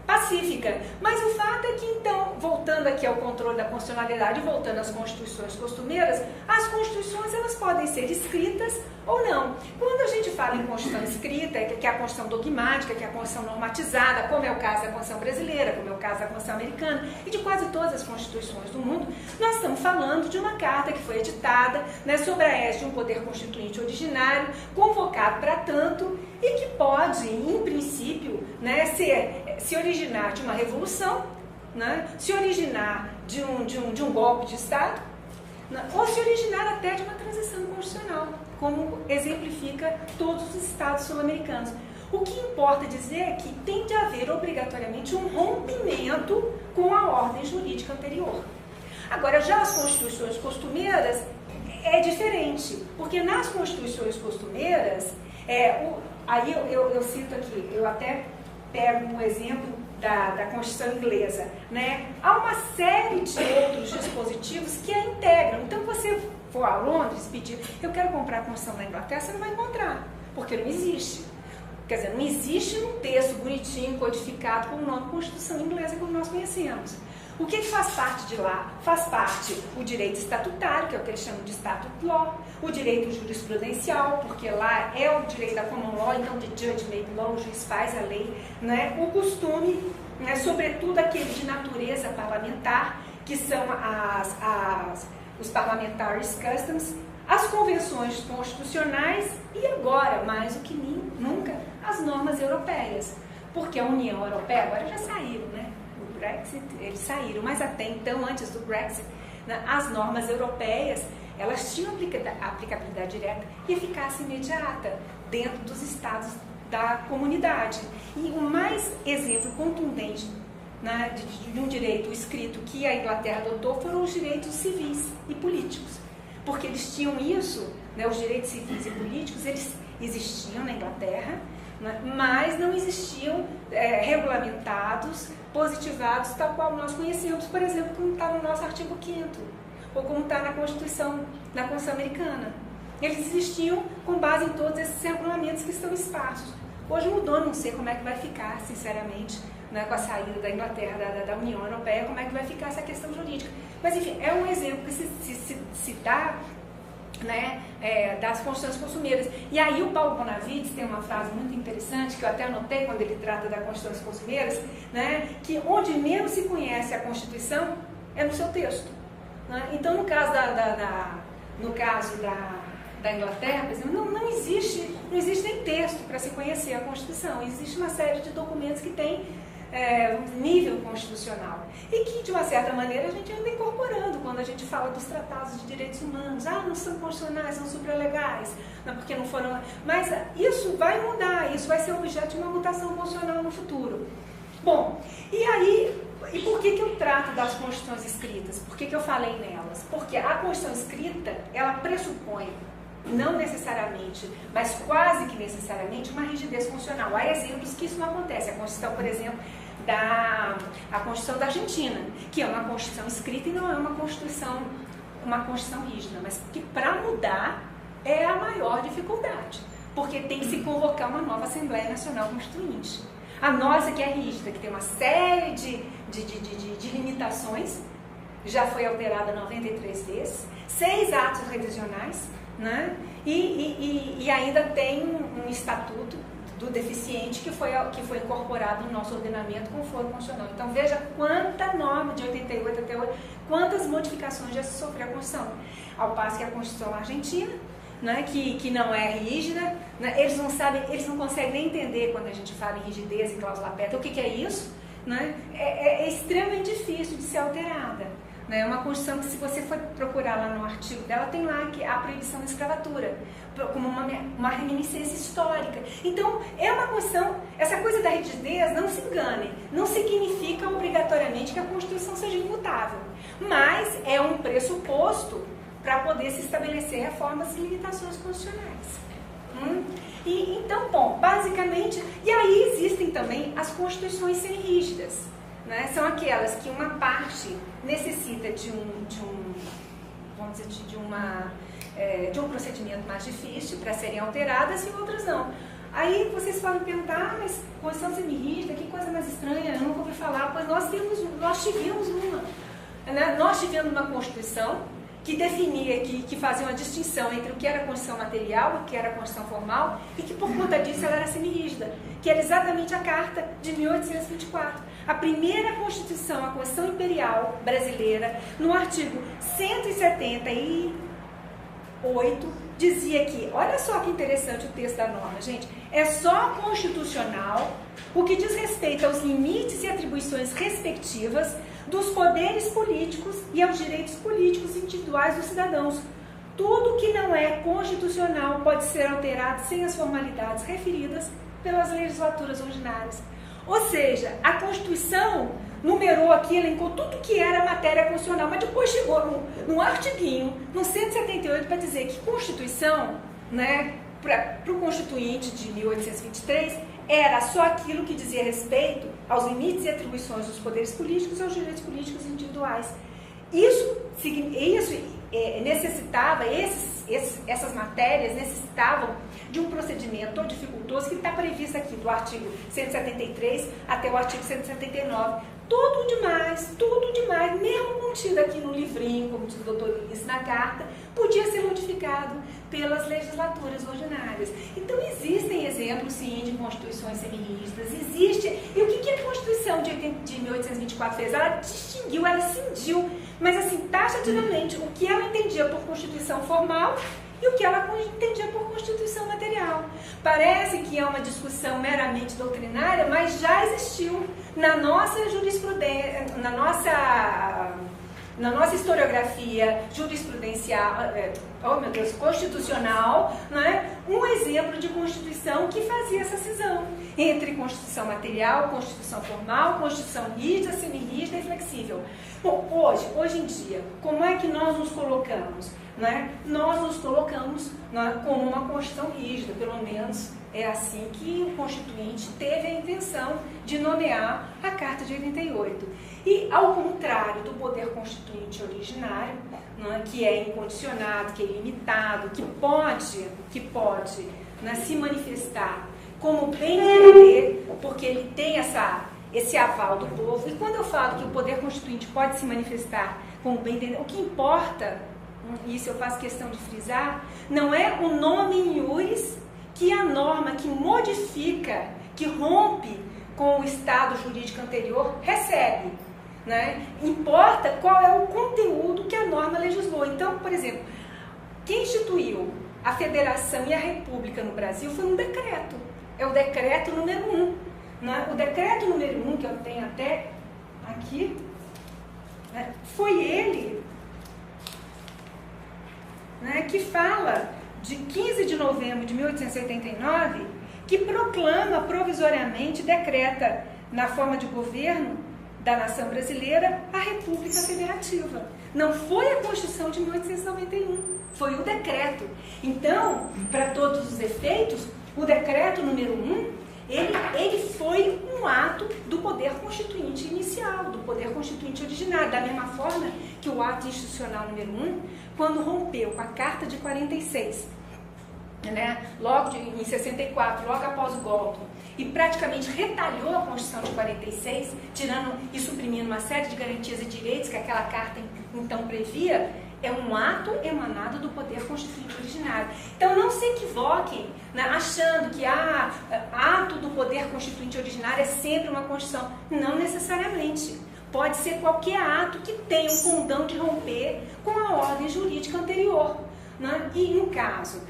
pacífica. Mas o fato é que, então, voltando aqui ao controle da constitucionalidade, voltando às constituições costumeiras, as constituições elas podem ser escritas ou não. Quando a gente fala em Constituição escrita, que é a Constituição dogmática, que é a Constituição normatizada, como é o caso da Constituição brasileira, como é o caso da Constituição americana e de quase todas as constituições do mundo, nós estamos falando de uma carta que foi editada, né, sob a égide de um poder constituinte originário, convocado para tanto, e que pode, em princípio, né, se originar de uma revolução, né, se originar de um golpe de Estado, né, ou se originar até de uma transição constitucional, como exemplifica todos os Estados sul-americanos. O que importa dizer é que tem de haver obrigatoriamente um rompimento com a ordem jurídica anterior. Agora, já as constituições costumeiras é diferente, porque nas constituições costumeiras, aí eu cito aqui, eu até pego um exemplo da Constituição inglesa, né? Há uma série de outros dispositivos que a integram. Então, você for a Londres pedir, eu quero comprar a Constituição da Inglaterra, você não vai encontrar, porque não existe. Quer dizer, não existe um texto bonitinho, codificado com o nome Constituição inglesa como nós conhecemos. O que faz parte de lá? Faz parte o direito estatutário, que é o que eles chamam de statute law, o direito jurisprudencial, porque lá é o direito da common law, então de judgment law, o juiz faz a lei, né? O costume, né? Sobretudo aquele de natureza parlamentar, que são os parliamentaries customs, as convenções constitucionais e agora, mais do que nunca, as normas europeias. Porque a União Europeia, agora já saíram, né? Brexit, eles saíram, mas até então, antes do Brexit, né, as normas europeias, elas tinham aplicabilidade direta e eficácia imediata dentro dos estados da comunidade. E o mais exemplo contundente, né, de um direito escrito que a Inglaterra adotou foram os direitos civis e políticos, porque eles tinham isso, né, os direitos civis e políticos, eles existiam na Inglaterra, mas não existiam fundamentados, positivados, tal qual nós conhecemos, por exemplo, como está no nosso artigo 5º, ou como está na Constituição Americana. Eles existiam com base em todos esses regulamentos que estão esparsos. Hoje mudou, não sei como é que vai ficar, sinceramente, né, com a saída da Inglaterra, da União Europeia, como é que vai ficar essa questão jurídica. Mas, enfim, é um exemplo que se dá, né, das constituições consumeiras. E aí o Paulo Bonavides tem uma frase muito interessante, que eu até anotei quando ele trata das constituições consumeiras, né, que onde menos se conhece a Constituição é no seu texto. Né? Então, no caso da Inglaterra, por exemplo, não existe nem texto para se conhecer a Constituição. Existe uma série de documentos que têm nível constitucional e que, de uma certa maneira, a gente anda incorporando quando a gente fala dos tratados de direitos humanos. Não são constitucionais, são supralegais, não, porque não foram... Mas isso vai mudar, isso vai ser objeto de uma mutação constitucional no futuro. Bom, e por que eu trato das constituições escritas? Por que eu falei nelas? Porque a Constituição escrita, ela pressupõe, não necessariamente, mas quase que necessariamente, uma rigidez constitucional. Há exemplos que isso não acontece. A Constituição, por exemplo, a Constituição da Argentina, que é uma Constituição escrita e não é uma Constituição rígida, mas que para mudar é a maior dificuldade, porque tem que se convocar uma nova Assembleia Nacional Constituinte. A nossa, que é rígida, que tem uma série de limitações, já foi alterada 93 vezes, 6 atos revisionais, né? E ainda tem um estatuto do deficiente que foi incorporado no nosso ordenamento com foro constitucional. Então veja quanta norma de 88 até hoje, quantas modificações já se sofreu a Constituição. Ao passo que a Constituição argentina, né, que não é rígida, né, eles não conseguem nem entender quando a gente fala em rigidez e cláusula pétrea, o que é isso, né? É extremamente difícil de ser alterada. É uma Constituição que, se você for procurar lá no artigo dela, tem lá que a proibição da escravatura, como uma reminiscência histórica. Então, é uma Constituição, essa coisa da rigidez, não se engane, não significa obrigatoriamente que a Constituição seja imutável, mas é um pressuposto para poder se estabelecer reformas e limitações constitucionais. Então, bom, basicamente, e aí existem também as Constituições semirrígidas, né? São aquelas que uma parte necessita de um procedimento mais difícil para serem alteradas e outras não. Aí vocês podem perguntar, mas Constituição semirrígida, que coisa mais estranha, eu nunca ouvi falar. Pois nós tivemos uma, né? Nós tivemos uma Constituição que definia, que fazia uma distinção entre o que era a Constituição material e o que era a Constituição formal, e que por conta disso ela era semirrígida, que era exatamente a Carta de 1824. A primeira Constituição, a Constituição Imperial Brasileira, no artigo 178, dizia que, olha só que interessante o texto da norma, gente, é só constitucional o que diz respeito aos limites e atribuições respectivas dos poderes políticos e aos direitos políticos individuais dos cidadãos. Tudo que não é constitucional pode ser alterado sem as formalidades referidas pelas legislaturas ordinárias. Ou seja, a Constituição numerou aqui, elencou tudo que era matéria constitucional, mas depois chegou num artiguinho, no 178, para dizer que Constituição, né, para o Constituinte de 1823, era só aquilo que dizia respeito aos limites e atribuições dos poderes políticos e aos direitos políticos individuais. Essas matérias necessitavam de um procedimento dificultoso que está previsto aqui do artigo 173 até o artigo 179. Tudo demais, mesmo contido aqui no livrinho, como diz o doutor Luiz na carta, podia ser modificado pelas legislaturas ordinárias. Então existem exemplos, sim, de constituições semirrígidas, e o que a Constituição de 1824 fez? Ela distinguiu, ela cindiu, mas assim, taxativamente, o que ela entendia por Constituição formal e o que ela entendia por Constituição material. Parece que é uma discussão meramente doutrinária, mas já existiu na nossa jurisprudência, na nossa historiografia jurisprudencial, constitucional, né, um exemplo de Constituição que fazia essa cisão entre Constituição material, Constituição formal, Constituição rígida, semirrígida e flexível. Bom, hoje em dia, como é que nós nos colocamos? Né? Nós nos colocamos, né, como uma Constituição rígida, pelo menos É assim que o Constituinte teve a intenção de nomear a Carta de 88. E, ao contrário do poder constituinte originário, né, que é incondicionado, que é ilimitado, que pode né, se manifestar como bem entender, porque ele tem esse aval do povo. E quando eu falo que o poder constituinte pode se manifestar como bem entender, o que importa, e isso eu faço questão de frisar, não é o nome in iuris que a norma que modifica, que rompe com o estado jurídico anterior, recebe. Né? Importa qual é o conteúdo que a norma legislou. Então, por exemplo, quem instituiu a federação e a república no Brasil foi um decreto. É o decreto número 1. Né? O decreto número 1, que eu tenho até aqui, né? Foi ele, né, que fala de 15 de novembro de 1889, que proclama provisoriamente, decreta na forma de governo da nação brasileira a República Federativa. Não foi a Constituição de 1891, foi o decreto. Então, para todos os efeitos, o decreto número 1, ele foi um ato do poder constituinte inicial, do poder constituinte originário, da mesma forma que o ato institucional número 1, quando rompeu com a Carta de 46, né, em 64, logo após o golpe, e praticamente retalhou a Constituição de 46, tirando e suprimindo uma série de garantias e direitos que aquela carta então previa, é um ato emanado do poder constituinte originário. Então não se equivoquem, né, achando que ato do poder constituinte originário é sempre uma Constituição. Não necessariamente. Pode ser qualquer ato que tenha um condão de romper com a ordem jurídica anterior. Né? E no caso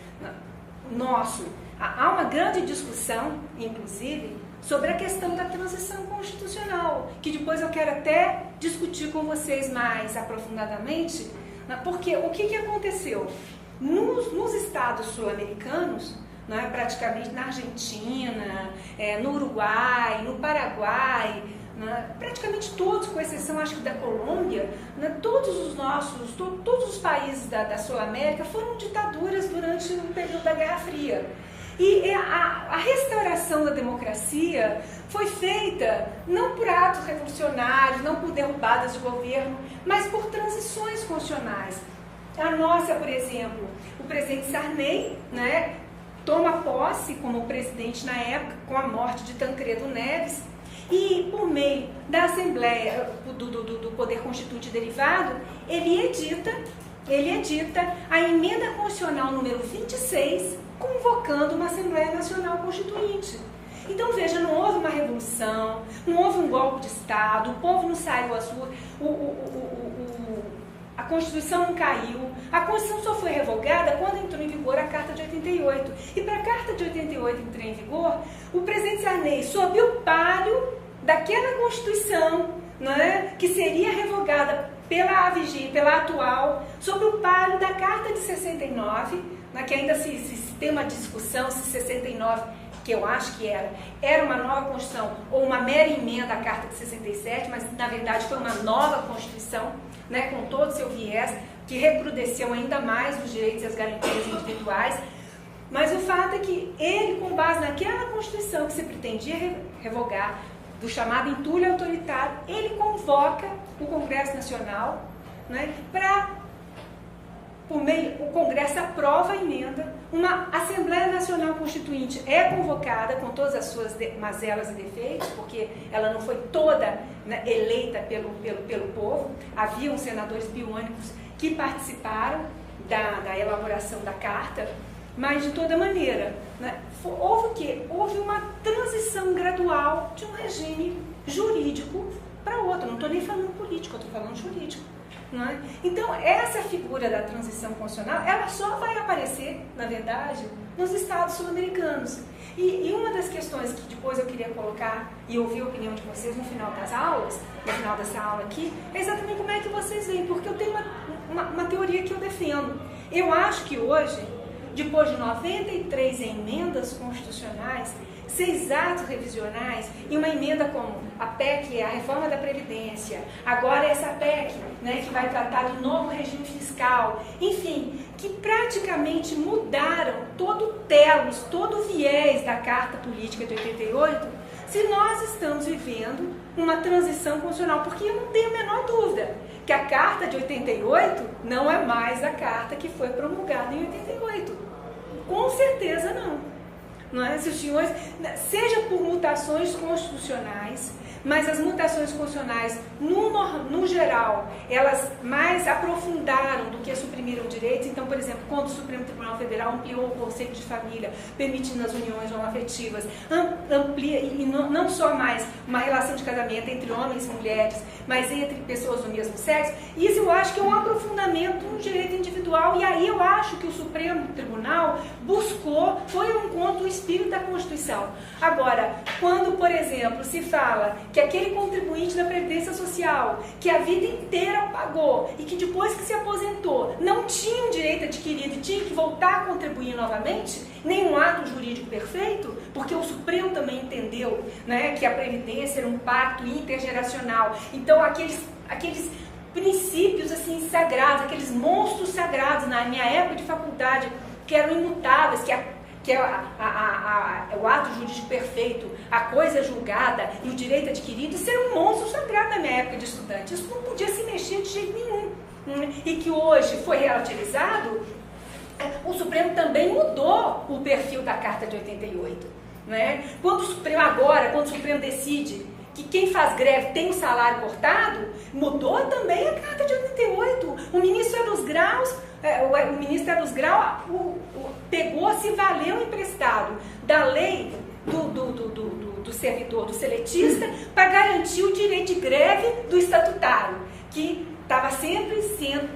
nosso, há uma grande discussão, inclusive, sobre a questão da transição constitucional, que depois eu quero até discutir com vocês mais aprofundadamente, porque o que aconteceu? Nos estados sul-americanos, né, praticamente na Argentina, no Uruguai, no Paraguai, né, praticamente todos, com exceção acho que da Colômbia, né, todos os países da Sul-América foram ditaduras durante o período da Guerra Fria. E a restauração da democracia foi feita não por atos revolucionários, não por derrubadas de governo, mas por transições constitucionais. A nossa, por exemplo, o presidente Sarney, né, toma posse como presidente na época, com a morte de Tancredo Neves, e por meio da Assembleia, do Poder Constituinte derivado, ele edita a emenda constitucional número 26, convocando uma Assembleia Nacional Constituinte. Então, veja, não houve uma revolução, não houve um golpe de Estado, o povo não saiu às ruas, a Constituição não caiu, a Constituição só foi revogada quando entrou em vigor a Carta de 88. E para a Carta de 88 entrar em vigor, o presidente Sarney, sob o palio daquela Constituição, né, que seria revogada pela atual, sob o palio da Carta de 69, né, que ainda se tem uma discussão se 69, que eu acho que era uma nova Constituição ou uma mera emenda à Carta de 67, mas na verdade foi uma nova Constituição, né, com todo o seu viés, que recrudesceu ainda mais os direitos e as garantias individuais. Mas o fato é que ele, com base naquela Constituição que se pretendia revogar, do chamado entulho autoritário, ele convoca o Congresso Nacional, né, o Congresso aprova a emenda, uma Assembleia Nacional Constituinte é convocada com todas as suas mazelas e defeitos, porque ela não foi toda, né, eleita pelo povo. Haviam senadores biônicos que participaram da elaboração da carta, mas de toda maneira, né, houve o quê? Houve uma transição gradual de um regime jurídico para outro. Não estou nem falando político, eu estou falando jurídico. Não é? Então, essa figura da transição constitucional, ela só vai aparecer, na verdade, nos estados sul-americanos. E uma das questões que depois eu queria colocar e ouvir a opinião de vocês no final das aulas, no final dessa aula aqui, é exatamente como é que vocês veem, porque eu tenho uma teoria que eu defendo. Eu acho que hoje, depois de 93 emendas constitucionais, 6 atos revisionais em uma emenda como a PEC, a reforma da Previdência, agora essa PEC, né, que vai tratar do novo regime fiscal, enfim, que praticamente mudaram todo o telos, todo o viés da Carta Política de 88, se nós estamos vivendo uma transição constitucional, porque eu não tenho a menor dúvida que a Carta de 88 não é mais a Carta que foi promulgada em 88. Com certeza não. Não é? Se os senhores, seja por mutações constitucionais, mas as mutações constitucionais, no geral, elas mais aprofundaram do que suprimiram direitos. Então, por exemplo, quando o Supremo Tribunal Federal ampliou o conceito de família, permitindo as uniões homoafetivas, amplia, e não só mais uma relação de casamento entre homens e mulheres, mas entre pessoas do mesmo sexo, isso eu acho que é um aprofundamento no direito individual, e aí eu acho que o Supremo Tribunal buscou, foi ao encontro do espírito da Constituição. Agora, quando, por exemplo, se fala que aquele contribuinte da Previdência Social, que a vida inteira pagou e que depois que se aposentou não tinha um direito adquirido e tinha que voltar a contribuir novamente, nenhum ato jurídico perfeito, porque o Supremo também entendeu, né, que a Previdência era um pacto intergeracional. Então, aqueles princípios assim sagrados, aqueles monstros sagrados na minha época de faculdade, que eram imutáveis, que é o ato jurídico perfeito, a coisa julgada e o direito adquirido, isso era um monstro sagrado na minha época de estudante. Isso não podia se mexer de jeito nenhum. E que hoje foi relativizado, o Supremo também mudou o perfil da Carta de 88. Né? Quando o Supremo decide que quem faz greve tem o salário cortado, mudou também a Carta de 88. O ministro Eros Grau pegou, se valeu emprestado da lei do servidor, do seletista, para garantir o direito de greve do estatutário, que estava sempre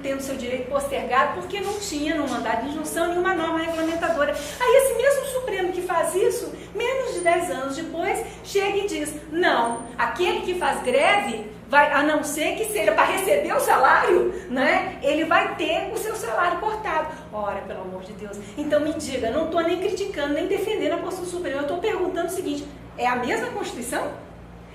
tendo seu direito postergado porque não tinha no mandado de injunção nenhuma norma regulamentadora. Aí esse mesmo Supremo que faz isso, menos de 10 anos depois, chega e diz, não, aquele que faz greve, vai, a não ser que seja para receber o salário, né, ele vai ter o seu salário cortado. Ora, pelo amor de Deus. Então me diga, não estou nem criticando, nem defendendo a postura do Supremo, eu estou perguntando o seguinte, é a mesma Constituição?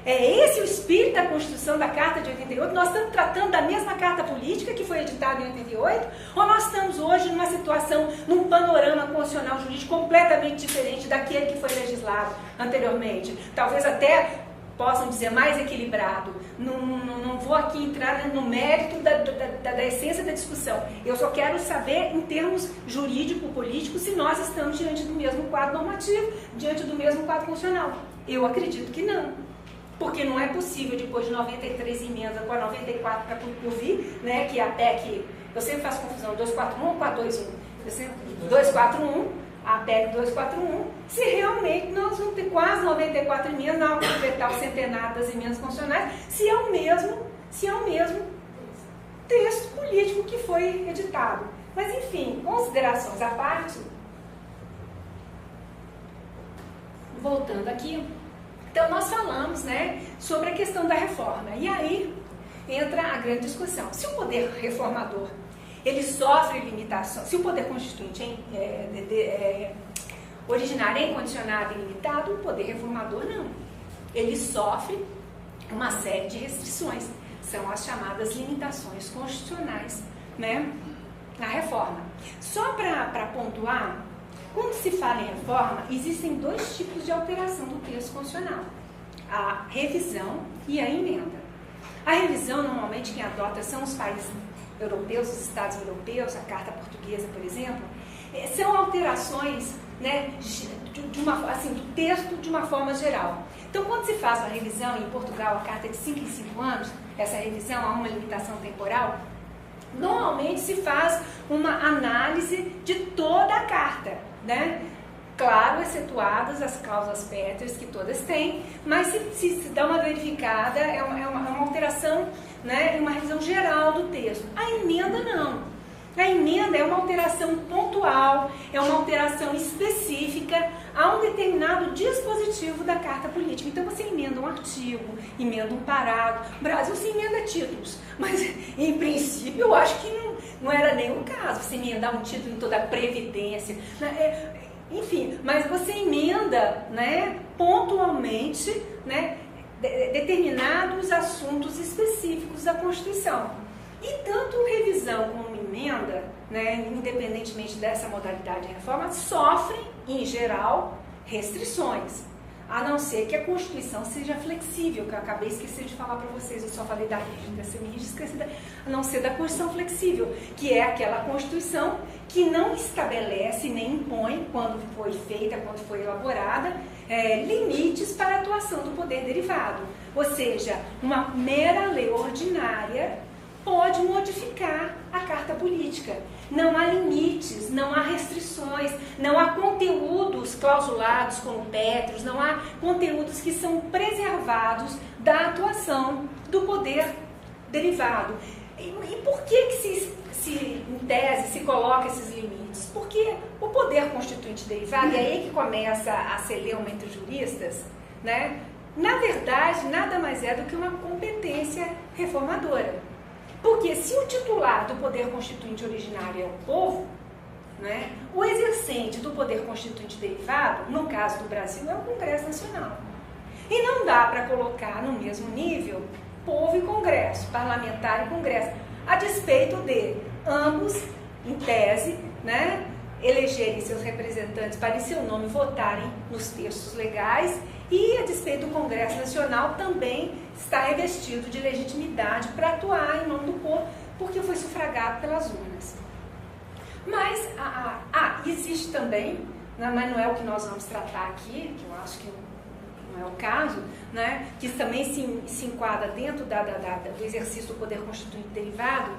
É esse o espírito da Constituição da Carta de 88? Nós estamos tratando da mesma Carta Política que foi editada em 88? Ou nós estamos hoje numa situação, num panorama constitucional jurídico completamente diferente daquele que foi legislado anteriormente? Talvez até possam dizer mais equilibrado. Não vou aqui entrar no mérito da essência da discussão. Eu só quero saber, em termos jurídico-políticos, se nós estamos diante do mesmo quadro normativo, diante do mesmo quadro constitucional. Eu acredito que não. Porque não é possível, depois de 93 emendas com a 94 para eu vi, né, que a PEC, eu sempre faço confusão, 241 ou 421? 241, a PEC 241, se realmente nós vamos ter quase 94 emendas, não vamos completar o centenário das emendas constitucionais, se é o mesmo texto político que foi editado. Mas, enfim, considerações à parte, voltando aqui. Então, nós falamos, né, sobre a questão da reforma. E aí entra a grande discussão. Se o poder reformador, ele sofre limitação, se o poder constituinte originário é incondicionado e limitado, o poder reformador não. Ele sofre uma série de restrições. São as chamadas limitações constitucionais, né, na reforma. Só para pontuar, quando se fala em reforma, existem 2 tipos de alteração do texto constitucional. A revisão e a emenda. A revisão, normalmente, quem adota são os países europeus, os estados europeus, a Carta Portuguesa, por exemplo. São alterações, né, do texto de uma forma geral. Então, quando se faz uma revisão, em Portugal, a Carta é de 5 em 5 anos, essa revisão há uma limitação temporal, normalmente se faz uma análise de toda a Carta, né? Claro, excetuadas as cláusulas pétreas que todas têm, mas se dá uma verificada, é uma alteração, né, uma revisão geral do texto. A emenda não. A emenda é uma alteração pontual, é uma alteração específica a um determinado dispositivo da Carta Política. Então você emenda um artigo, emenda um parágrafo. No Brasil se emenda títulos, mas em princípio eu acho que não era nem o caso. Você emendar um título em toda a Previdência. enfim, mas você emenda, né, pontualmente, né, determinados assuntos específicos da Constituição. E tanto revisão como emenda, né, independentemente dessa modalidade de reforma, sofrem, em geral, restrições. A não ser que a Constituição seja flexível, que eu acabei esquecendo de falar para vocês, eu só falei da rígida, semi-rígida, a não ser da Constituição flexível, que é aquela Constituição que não estabelece nem impõe, quando foi feita, quando foi elaborada, limites para a atuação do poder derivado. Ou seja, uma mera lei ordinária pode modificar a Carta Política. Não há limites, não há restrições, não há conteúdos clausulados como pétreos, não há conteúdos que são preservados da atuação do poder derivado. E por que em tese, se coloca esses limites? Porque o poder constituinte derivado, e aí que começa a celeuma entre os juristas, né? Na verdade, nada mais é do que uma competência reformadora. Porque se o titular do poder constituinte originário é o povo, né, o exercente do poder constituinte derivado, no caso do Brasil, é o Congresso Nacional. E não dá para colocar no mesmo nível povo e Congresso, parlamentar e Congresso, a despeito de ambos, em tese, né, elegerem seus representantes para em seu nome votarem nos textos legais, e a despeito do Congresso Nacional também está revestido de legitimidade para atuar em nome do povo, porque foi sufragado pelas urnas. Mas existe também, mas não é o que nós vamos tratar aqui, que eu acho que não é o caso, né, que também se enquadra dentro do exercício do poder constituinte derivado,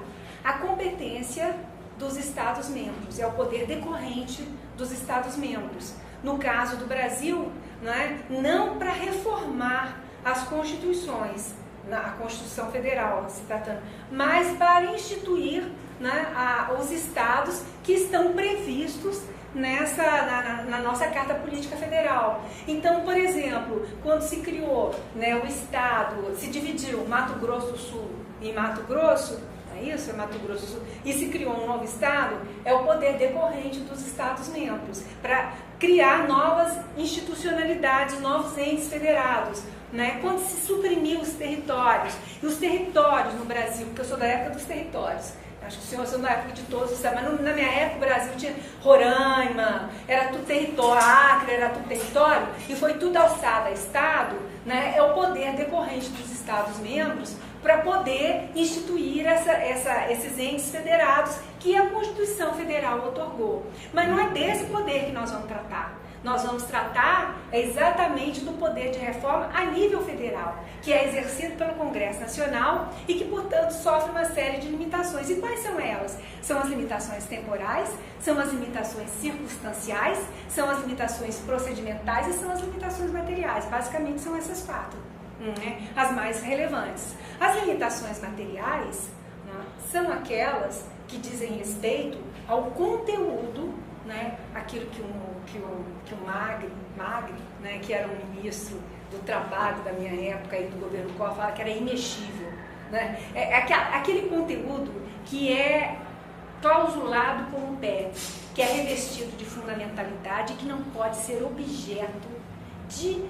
a competência dos Estados-membros, é o poder decorrente dos Estados-membros. No caso do Brasil, né, não para reformar as constituições, a Constituição Federal se tratando, mas para instituir, né, os estados que estão previstos na nossa Carta Política Federal. Então, por exemplo, quando se criou, né, o estado, se dividiu Mato Grosso do Sul e Mato Grosso, isso é Mato Grosso do Sul, e se criou um novo estado, é o poder decorrente dos Estados-membros, para criar novas institucionalidades, novos entes federados, né? Quando se suprimiu os territórios, e os territórios no Brasil, porque eu sou da época dos territórios, acho que o senhor é da época de todos, sabe? Mas na minha época o Brasil tinha Roraima, era tudo território, Acre era tudo território, e foi tudo alçado a Estado, né? É o poder decorrente dos Estados-membros para poder instituir esses entes federados que a Constituição Federal otorgou. Mas não é desse poder que nós vamos tratar. Nós vamos tratar exatamente do poder de reforma a nível federal, que é exercido pelo Congresso Nacional e que, portanto, sofre uma série de limitações. E quais são elas? São as limitações temporais, são as limitações circunstanciais, são as limitações procedimentais e são as limitações materiais. Basicamente são essas quatro, né, as mais relevantes. As limitações materiais, né, são aquelas que dizem respeito ao conteúdo, né, aquilo que o Magri, né, que era o ministro do trabalho da minha época e do governo Collor, falava que era imexível, né? É aquele conteúdo que é clausulado como PET, que é revestido de fundamentalidade e que não pode ser objeto de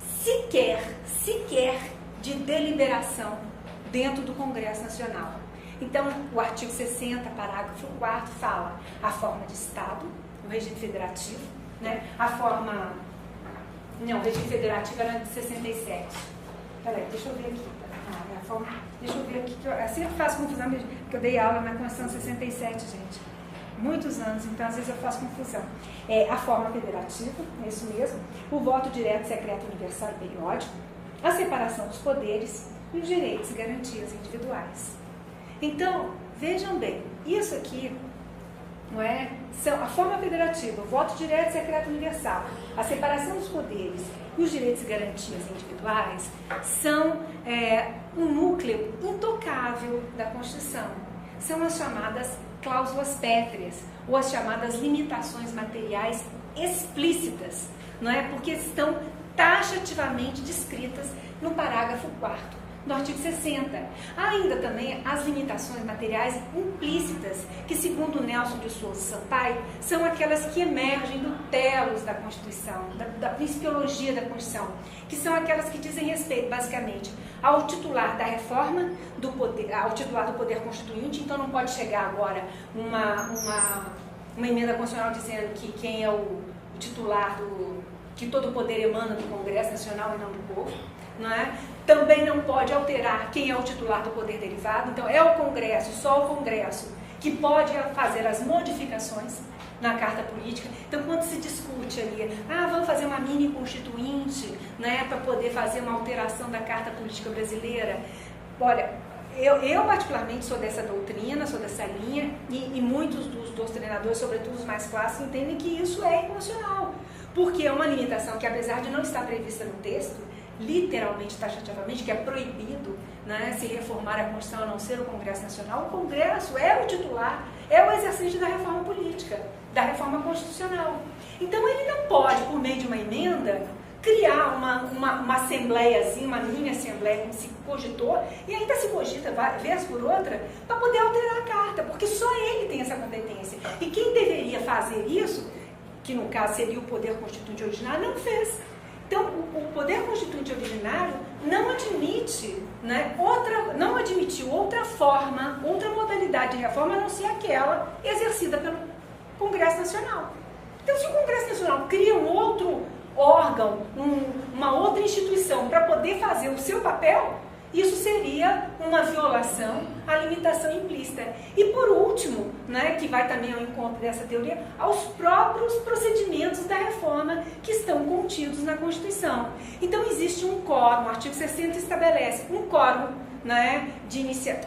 sequer de deliberação dentro do Congresso Nacional. Então, o artigo 60, parágrafo 4º, fala a forma de Estado, o regime federativo, né? O regime federativo era de 67. Peraí, deixa eu ver aqui. Deixa eu ver aqui, que eu sempre faço confusão, porque eu dei aula na Constituição 67, gente. Muitos anos, então às vezes eu faço confusão. A forma federativa, é isso mesmo, o voto direto, secreto, universal e periódico, a separação dos poderes e os direitos e garantias individuais. Então, vejam bem, isso aqui, não é? A forma federativa, o voto direto, secreto, universal, a separação dos poderes e os direitos e garantias individuais são um núcleo intocável da Constituição. São as chamadas cláusulas pétreas, ou as chamadas limitações materiais explícitas, não é? Porque estão taxativamente descritas no parágrafo 4º do artigo 60. Há ainda também as limitações materiais implícitas, que segundo Nelson de Souza Sampaio, são aquelas que emergem do telos da Constituição, da principiologia da Constituição, que são aquelas que dizem respeito, basicamente, ao titular da reforma, ao titular do poder constituinte. Então não pode chegar agora uma emenda constitucional dizendo que quem é o titular que todo o poder emana do Congresso Nacional e não do povo, não é? Também não pode alterar quem é o titular do poder derivado. Então é o Congresso, só o Congresso, que pode fazer as modificações na Carta Política. Então quando se discute ali, vamos fazer uma mini constituinte, né, para poder fazer uma alteração da Carta Política brasileira, olha, eu particularmente sou dessa doutrina, sou dessa linha, e muitos dos doutrinadores, sobretudo os mais clássicos, entendem que isso é inconstitucional, porque é uma limitação que, apesar de não estar prevista no texto, literalmente, taxativamente, que é proibido, né, se reformar a Constituição a não ser o Congresso Nacional, o Congresso é o titular, é o exercício da reforma política, da reforma constitucional. Então ele não pode, por meio de uma emenda, criar uma assembleiazinha, uma mini assembleia, como se cogitou, e ainda se cogita, vez por outra, para poder alterar a carta, porque só ele tem essa competência. E quem deveria fazer isso, que no caso seria o poder constituinte originário, não fez. Então, o poder constituinte originário não admite, né, não admitiu outra forma, outra modalidade de reforma, a não ser aquela exercida pelo Congresso Nacional. Então, se o Congresso Nacional cria um outro órgão, uma outra instituição para poder fazer o seu papel, isso seria uma violação à limitação implícita. E por último, né, que vai também ao encontro dessa teoria, aos próprios procedimentos da reforma que estão contidos na Constituição. Então existe um quórum, o artigo 60 estabelece um quórum, né,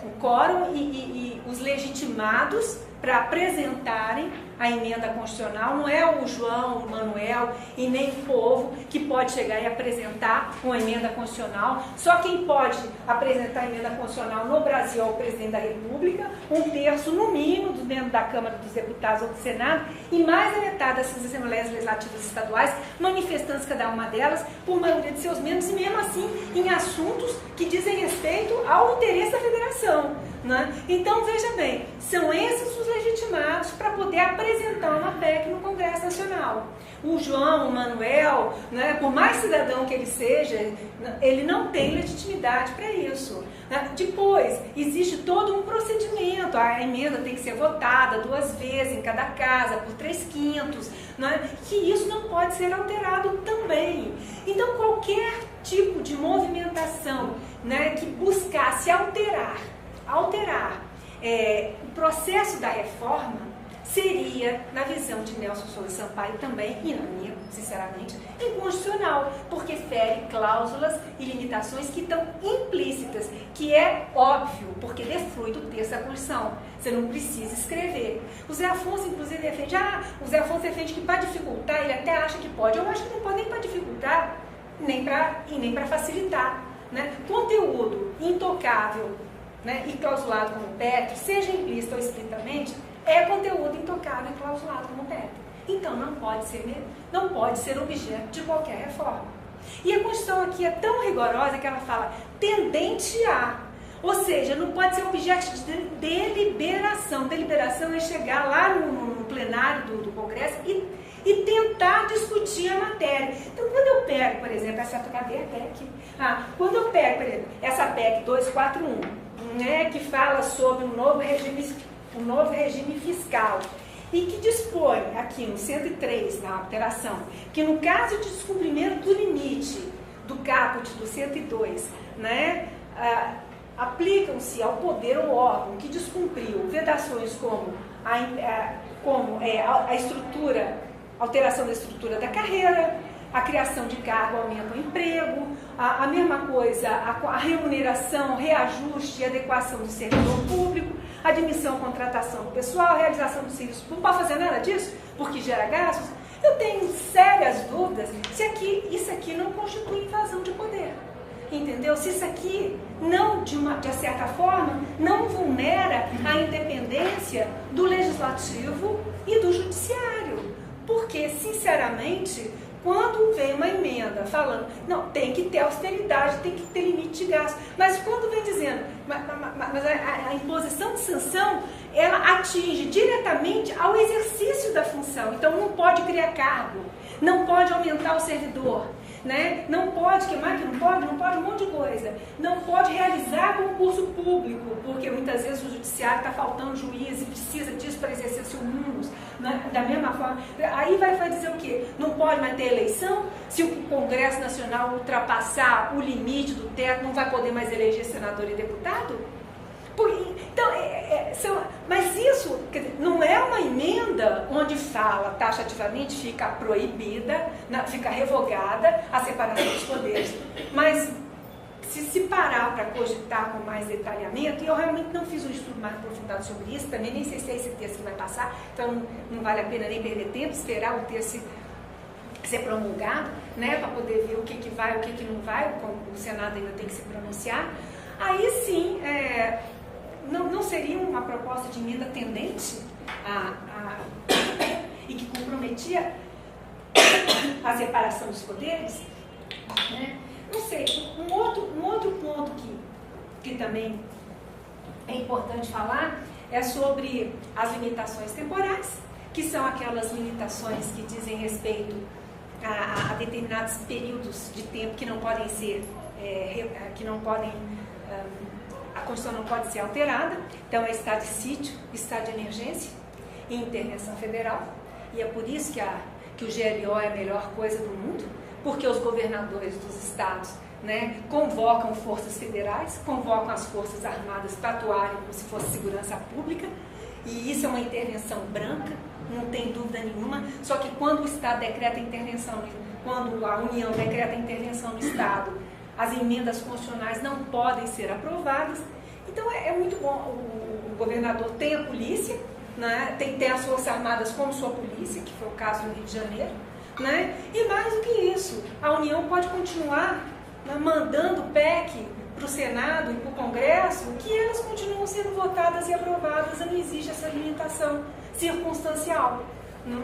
um quórum e os legitimados para apresentarem a emenda constitucional. Não é o João, o Manuel e nem o povo que pode chegar e apresentar uma emenda constitucional. Só quem pode apresentar a emenda constitucional no Brasil é o presidente da República, um terço no mínimo dos membros da Câmara dos Deputados ou do Senado e mais da metade dessas Assembleias Legislativas Estaduais, manifestando cada uma delas por maioria de seus membros, e mesmo assim em assuntos que dizem respeito ao interesse da federação, né? Então veja bem, são esses os legitimados para poder apresentar uma PEC no Congresso Nacional. O João, o Manuel, né, por mais cidadão que ele seja, ele não tem legitimidade para isso, né? Depois, existe todo um procedimento, a emenda tem que ser votada 2 vezes em cada casa, por 3/5, né, que isso não pode ser alterado também. Então, qualquer tipo de movimentação, né, que buscasse alterar o processo da reforma seria, na visão de Nelson Souza Sampaio também, e na minha, sinceramente, inconstitucional, porque fere cláusulas e limitações que estão implícitas, que é óbvio, porque deflui do texto da Constituição. Você não precisa escrever. O Zé Afonso, inclusive, defende que para dificultar, ele até acha que pode. Eu acho que não pode nem para dificultar, nem para facilitar, né? Conteúdo intocável, né, e clausulado como PEC, seja implícito ou explicitamente, é conteúdo intocável e clausulado como PEC. Então não pode ser objeto de qualquer reforma. E a Constituição aqui é tão rigorosa que ela fala tendente a, ou seja, não pode ser objeto de deliberação. Deliberação é chegar lá no plenário do Congresso e tentar discutir a matéria. Então, quando eu pego, por exemplo, cadê a PEC? Quando eu pego, por exemplo, essa PEC 241, né, que fala sobre um novo regime fiscal, e que dispõe aqui no 103, na alteração, que no caso de descumprimento do limite do caput do 102, né, aplicam-se ao poder ou órgão que descumpriu vedações como a estrutura, alteração da estrutura da carreira, a criação de cargo, aumento do emprego, a mesma coisa, a remuneração, reajuste e adequação do servidor público, admissão, contratação do pessoal, realização do serviço público. Não pode fazer nada disso, porque gera gastos. Eu tenho sérias dúvidas se isso aqui não constitui invasão de poder. Entendeu? Se isso aqui não, de certa forma, não vulnera a independência do legislativo e do judiciário. Porque, sinceramente, quando vem uma emenda falando, não, tem que ter austeridade, tem que ter limite de gasto, mas quando vem dizendo, mas a imposição de sanção, ela atinge diretamente ao exercício da função, então não pode criar cargo, não pode aumentar o servidor, né? Não pode, que mais que não pode um monte de coisa, não pode realizar concurso público, porque muitas vezes o judiciário está faltando juiz e precisa disso para exercer seu munus, né? Da mesma forma, aí vai dizer o quê? Não pode mais ter eleição? Se o Congresso Nacional ultrapassar o limite do teto, não vai poder mais eleger senador e deputado? Então, mas isso não é uma emenda onde fala taxativamente, fica proibida, fica revogada a separação dos poderes. Mas se parar para cogitar com mais detalhamento, e eu realmente não fiz um estudo mais aprofundado sobre isso, também nem sei se é esse texto que vai passar, então não vale a pena nem perder tempo, esperar o texto ser promulgado, né, para poder ver o que vai, o que não vai, o Senado ainda tem que se pronunciar. Aí sim, não seria uma proposta de emenda tendente e que comprometia a separação dos poderes? Né? Não sei, um outro ponto que também é importante falar é sobre as limitações temporais, que são aquelas limitações que dizem respeito a determinados períodos de tempo que não podem ser, a Constituição não pode ser alterada. Então é estado de sítio, estado de emergência e intervenção federal. E é por isso que o GLO é a melhor coisa do mundo, porque os governadores dos estados, né, convocam forças federais, convocam as forças armadas para atuarem como se fosse segurança pública, e isso é uma intervenção branca, não tem dúvida nenhuma. Só que quando o Estado decreta intervenção, quando a União decreta intervenção no Estado, as emendas constitucionais não podem ser aprovadas. Então é muito bom, o governador tem a polícia, né, tem as forças armadas como sua polícia, que foi o caso do Rio de Janeiro, né, e mais do que isso, a União pode continuar, né, mandando PEC para o Senado e para o Congresso, que elas continuam sendo votadas e aprovadas, não existe essa limitação circunstancial. Né?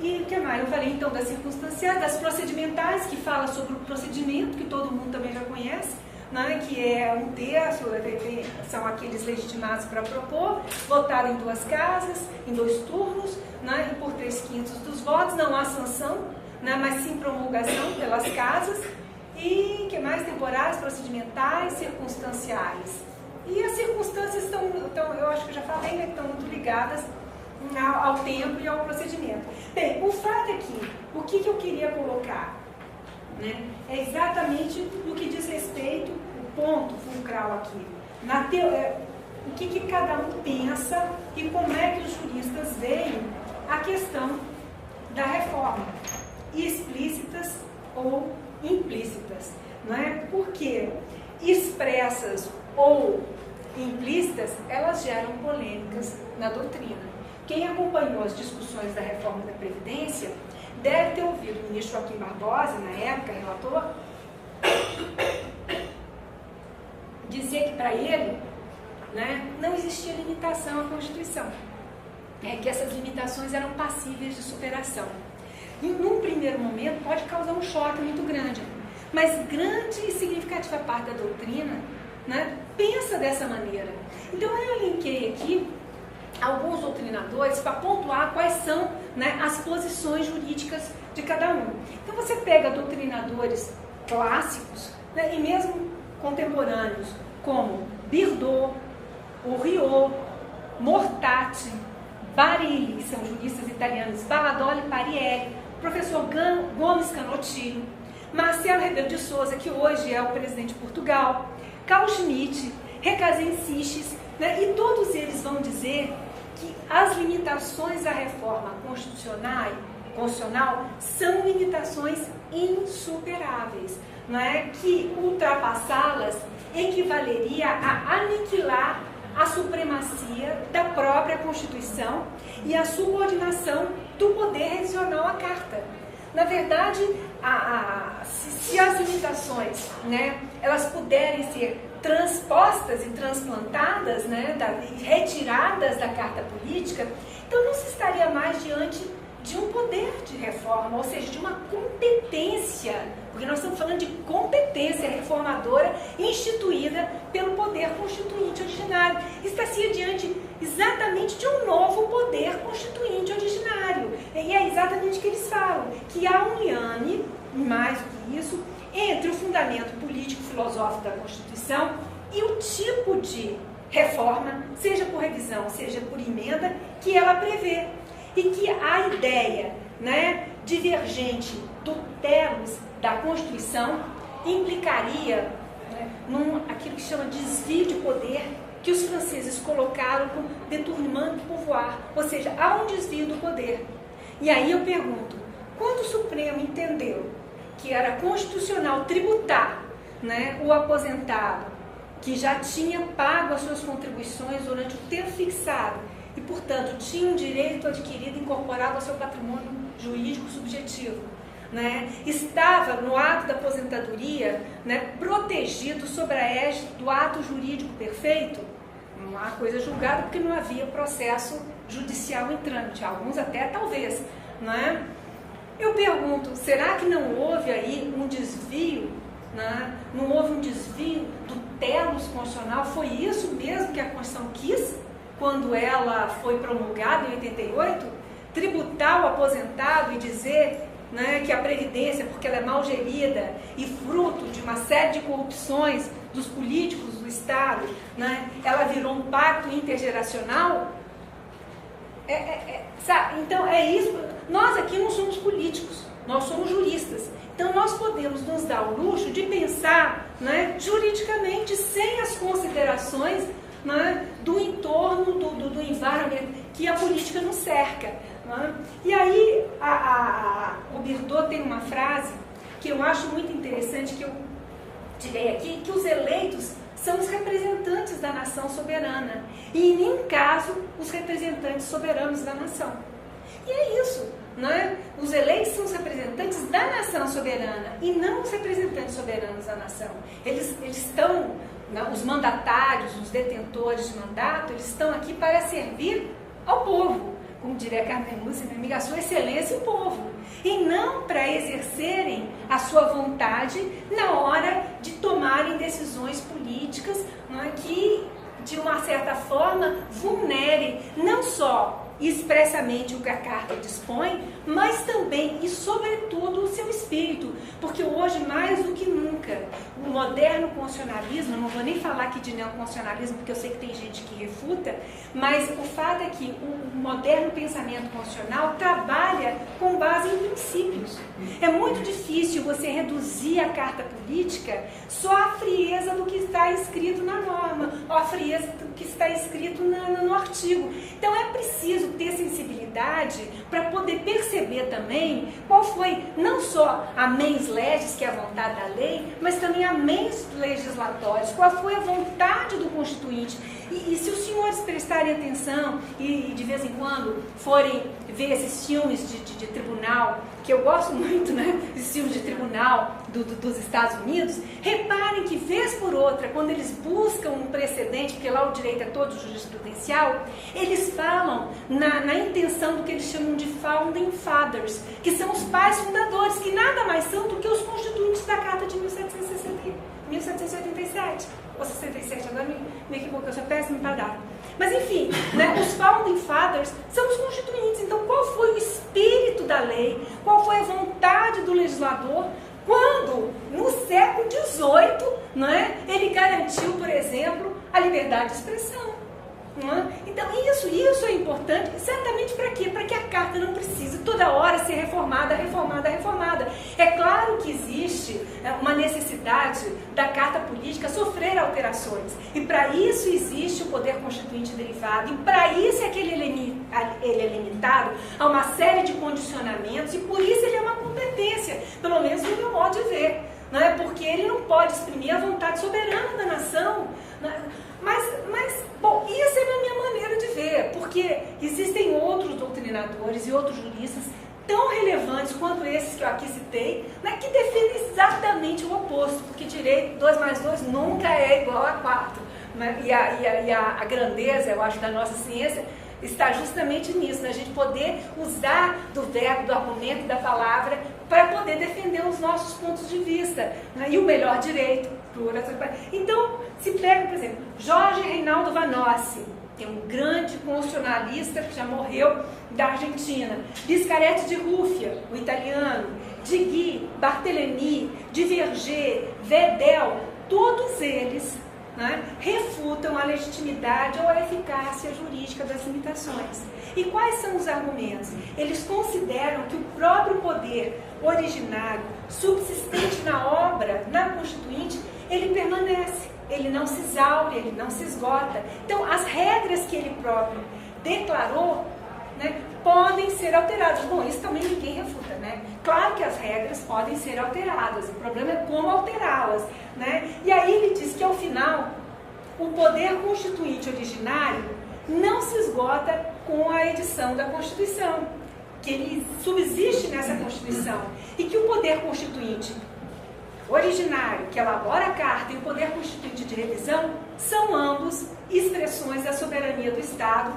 E o que mais? Eu falei então das circunstanciais, das procedimentais, que fala sobre o procedimento, que todo mundo também já conhece, né, que é um terço, são aqueles legitimados para propor, votado em 2 casas, em 2 turnos, né, e por 3/5 dos votos, não há sanção, né, mas sim promulgação pelas casas, e que mais? Temporais, procedimentais, circunstanciais. E as circunstâncias estão, eu acho que eu já falei, né, que estão muito ligadas ao tempo e ao procedimento. Bem, o fato é que, o que eu queria colocar, né, é exatamente o que diz respeito, o ponto fulcral aqui, o que cada um pensa e como é que os juristas veem a questão da reforma, explícitas ou implícitas, não é? Porque expressas ou implícitas, elas geram polêmicas na doutrina. Quem acompanhou as discussões da reforma da Previdência deve ter ouvido o ministro Joaquim Barbosa, na época, relator, dizer que para ele, né, não existia limitação à Constituição, que essas limitações eram passíveis de superação. E num primeiro momento pode causar um choque muito grande, mas grande e significativa parte da doutrina, né, pensa dessa maneira. Então eu elenquei aqui alguns doutrinadores para pontuar quais são, né, as posições jurídicas de cada um. Então você pega doutrinadores clássicos, né, e mesmo contemporâneos, como Birdot, Oriot, Mortati, Barilli, que são juristas italianos, Baladoli Parielli, professor Gomes Canottillo, Marcelo Rebelo de Souza, que hoje é o presidente de Portugal, Carl Schmitt, Recasens, né, e todos eles vão dizer que as limitações à reforma constitucional são limitações insuperáveis, não é? Que ultrapassá-las equivaleria a aniquilar a supremacia da própria Constituição e a subordinação do poder revisional à Carta. Na verdade, se as limitações, né, elas puderem ser transpostas e transplantadas, né, retiradas da Carta Política, então não se estaria mais diante de um poder de reforma, ou seja, de uma competência, porque nós estamos falando de competência reformadora instituída pelo poder constituinte originário. Está-se diante exatamente de um novo poder constituinte originário. E é exatamente o que eles falam, que há um liame, mais do que isso, entre o fundamento político-filosófico da Constituição e o tipo de reforma, seja por revisão, seja por emenda, que ela prevê. E que a ideia, né, divergente do telos da Constituição implicaria, né, aquilo que chama de desvio de poder, que os franceses colocaram como détournement de pouvoir, ou seja, há um desvio do poder. E aí eu pergunto, quando o Supremo entendeu que era constitucional tributar, né, o aposentado que já tinha pago as suas contribuições durante o tempo fixado e, portanto, tinha um direito adquirido incorporado ao seu patrimônio jurídico subjetivo, né, estava no ato da aposentadoria, né, protegido sob a égide do ato jurídico perfeito, não há coisa julgada porque não havia processo judicial em trâmite, alguns até talvez, né? Eu pergunto, será que não houve aí um desvio, né? Não houve um desvio do telos constitucional? Foi isso mesmo que a Constituição quis quando ela foi promulgada em 88? Tributar o aposentado e dizer, né, que a Previdência, porque ela é mal gerida e fruto de uma série de corrupções dos políticos do Estado, né, ela virou um pacto intergeracional? Sabe? Então é isso. Nós aqui não somos políticos, nós somos juristas. Então nós podemos nos dar o luxo de pensar, né, juridicamente, sem as considerações, né, do entorno, do environment que a política nos cerca. Né? E aí o Birdot tem uma frase que eu acho muito interessante, que eu tirei aqui, que os eleitos são os representantes da nação soberana e, em nenhum caso, os representantes soberanos da nação. E é isso, né? Os eleitos são os representantes da nação soberana e não os representantes soberanos da nação. Eles estão, né, os mandatários, os detentores de mandato, eles estão aqui para servir ao povo, como diria Carmen Lúcia, minha amiga, a sua excelência, o povo, e não para exercerem a sua vontade na hora de tomarem decisões políticas, né, que, de uma certa forma, vulnerem não só expressamente o que a carta dispõe, mas também e sobretudo o seu espírito, porque hoje, mais do que nunca, o moderno constitucionalismo, não vou nem falar aqui de neoconstitucionalismo, porque eu sei que tem gente que refuta, mas o fato é que o moderno pensamento constitucional trabalha com base em princípios. É muito difícil você reduzir a carta política só à frieza do que está escrito na norma, ou à frieza do que está escrito no artigo. Então é preciso ter sensibilidade para poder perceber também qual foi não só a mens legis, que é a vontade da lei, mas também a mens legislatórios, qual foi a vontade do Constituinte. E se os senhores prestarem atenção e de vez em quando forem ver esses filmes de tribunal, que eu gosto muito, né, esses filmes de tribunal dos Estados Unidos, reparem que vez por outra, quando eles buscam um precedente, porque lá o direito é todo jurisprudencial, eles falam na intenção do que eles chamam de Founding Fathers, que são os pais fundadores, que nada mais são do que os constituintes da Carta de 1787, ou 67, agora me equivoquei, eu sou péssima para dar. Mas enfim, né, os Founding Fathers são os constituintes. Então qual foi o espírito da lei, qual foi a vontade do legislador, quando no século XVIII, né, ele garantiu, por exemplo, a liberdade de expressão. Então isso é importante, certamente para quê? Para que a carta não precise toda hora ser reformada. É claro que existe uma necessidade da carta política sofrer alterações, e para isso existe o poder constituinte derivado, e para isso é que ele é limitado a uma série de condicionamentos, e por isso ele é uma competência, pelo menos no meu modo de ver, né? Porque ele não pode exprimir a vontade soberana da nação, né? Mas, bom, isso é a minha maneira de ver, porque existem outros doutrinadores e outros juristas tão relevantes quanto esses que eu aqui citei, né, que defendem exatamente o oposto, porque direito 2 mais 2 nunca é igual a 4. Né? E a grandeza, eu acho, da nossa ciência está justamente nisso, na gente poder usar do verbo, do argumento, da palavra, para poder defender os nossos pontos de vista, né? E o melhor direito. Então, se pega, por exemplo, Jorge Reinaldo Vanossi, que é um grande constitucionalista que já morreu, da Argentina, Biscaretti de Ruffia, o italiano, de Guy, Barthélemy, de Verger, Vedel, todos eles, né, refutam a legitimidade ou a eficácia jurídica das limitações. E quais são os argumentos? Eles consideram que o próprio poder originário, subsistente na obra, na Constituinte, ele permanece, ele não se exaure, ele não se esgota. Então, as regras que ele próprio declarou, né, podem ser alteradas. Bom, isso também ninguém refuta, né? Claro que as regras podem ser alteradas, o problema é como alterá-las, né? E aí ele diz que, ao final, o poder constituinte originário não se esgota com a edição da Constituição, que ele subsiste nessa Constituição, e que o poder constituinte originário, que elabora a Carta, e o poder constituinte de revisão, são ambos expressões da soberania do Estado,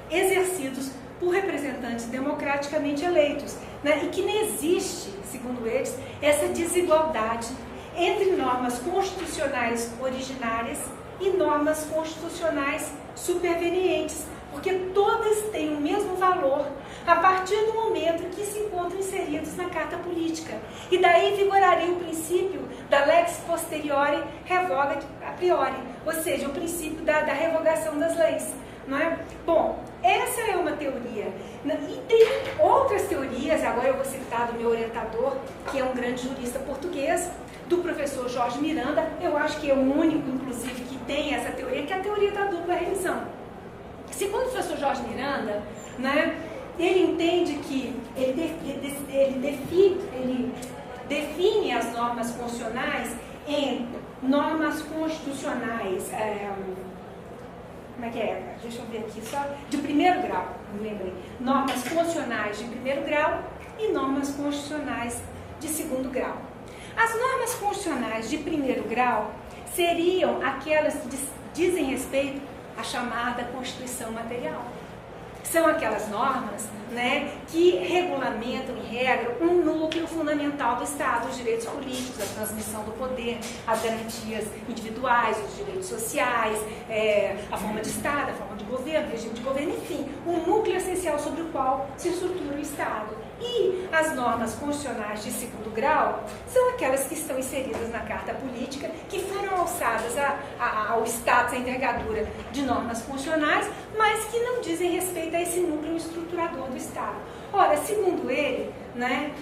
exercidos por representantes democraticamente eleitos, né? E que não existe, segundo eles, essa desigualdade entre normas constitucionais originárias e normas constitucionais supervenientes, porque todas têm o mesmo valor a partir do momento em que se encontram inseridos na Carta Política. E daí vigoraria o princípio da lex posteriori revogat a priori, ou seja, o princípio da revogação das leis. Não é? Bom, essa é uma teoria. E tem outras teorias, agora eu vou citar do meu orientador, que é um grande jurista português, do professor Jorge Miranda. Eu acho que é o único, inclusive, que tem essa teoria, que é a teoria da dupla revisão. Segundo o professor Jorge Miranda, né, ele entende que ele define as normas constitucionais em normas constitucionais, como é que é? Deixa eu ver aqui, só de primeiro grau, me lembrei. Normas constitucionais de primeiro grau e normas constitucionais de segundo grau. As normas constitucionais de primeiro grau seriam aquelas que dizem respeito à chamada Constituição Material. São aquelas normas, né, que regulamentam e regram um núcleo fundamental do Estado, os direitos políticos, a transmissão do poder, as garantias individuais, os direitos sociais, a forma de Estado, a forma de governo, o regime de governo, enfim, um núcleo essencial sobre o qual se estrutura o Estado. E as normas constitucionais de segundo grau são aquelas que estão inseridas na Carta Política, que foram alçadas ao status, à envergadura de normas constitucionais, mas que não dizem respeito a esse núcleo estruturador do Estado. Ora, segundo ele, né,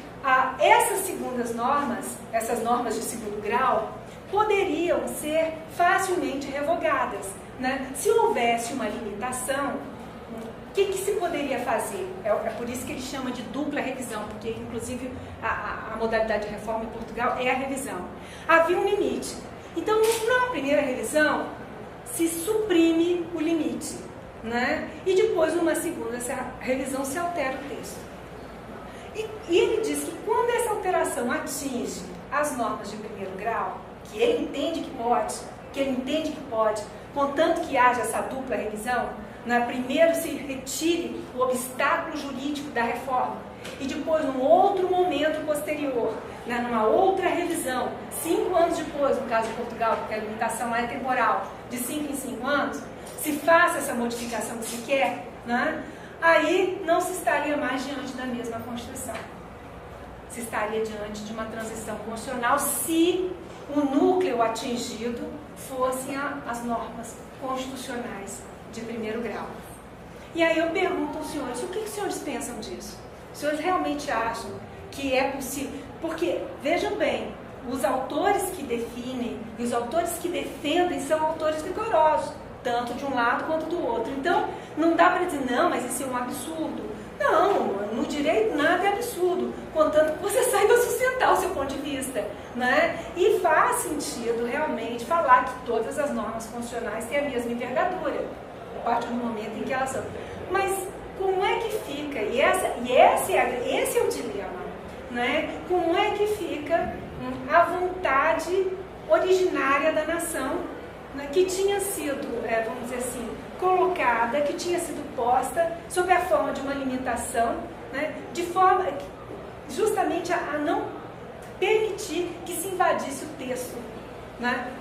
essas segundas normas, essas normas de segundo grau, poderiam ser facilmente revogadas, né? Se houvesse uma limitação, o que se poderia fazer? É por isso que ele chama de dupla revisão, porque inclusive a modalidade de reforma em Portugal é a revisão. Havia um limite. Então, na primeira revisão, se suprime o limite, né? E depois, numa segunda revisão, se altera o texto. E ele diz que quando essa alteração atinge as normas de primeiro grau, que ele entende que pode, contanto que haja essa dupla revisão, primeiro se retire o obstáculo jurídico da reforma e depois, num outro momento posterior, numa outra revisão, 5 anos depois, no caso de Portugal, porque a limitação lá é temporal, de 5 em 5 anos, se faça essa modificação que se quer, né? Aí não se estaria mais diante da mesma Constituição. Se estaria diante de uma transição constitucional se o núcleo atingido fossem as normas constitucionais de primeiro grau. E aí eu pergunto aos senhores, o que os senhores pensam disso? Os senhores realmente acham que é possível? Porque, vejam bem, os autores que definem e os autores que defendem são autores rigorosos, tanto de um lado quanto do outro. Então, não dá para dizer, não, mas isso é um absurdo. Não, no direito nada é absurdo, contanto que você saiba sustentar o seu ponto de vista, né? E faz sentido realmente falar que todas as normas constitucionais têm a mesma envergadura, a partir do momento em que elas são. Mas como é que fica? Esse é o dilema, né? Como é que fica a vontade originária da nação né, que tinha sido, vamos dizer assim, colocada, que tinha sido posta sob a forma de uma limitação, né, de forma justamente a não permitir que se invadisse o texto, né,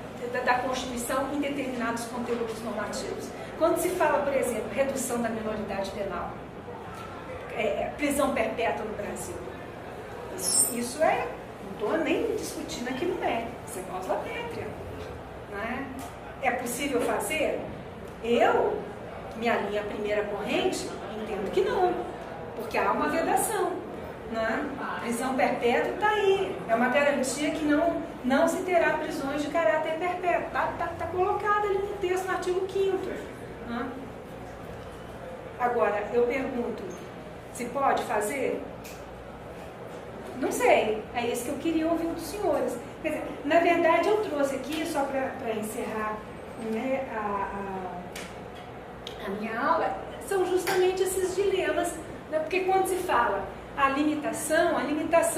da Constituição em determinados conteúdos normativos. Quando se fala, por exemplo, redução da minoridade penal, prisão perpétua no Brasil, isso não estou nem discutindo aqui no mérito, isso é cláusula pétrea, né? É possível fazer? Minha linha primeira corrente, entendo que não, porque há uma vedação, né? Prisão perpétua está aí, é uma garantia que não se terá prisões de caráter perpétuo, está colocado ali no texto, no artigo 5º. Né? Agora, eu pergunto, se pode fazer? Não sei, é isso que eu queria ouvir dos senhores. Quer dizer, na verdade, eu trouxe aqui, só para encerrar, né, a minha aula, são justamente esses dilemas, né, porque quando se fala a limitação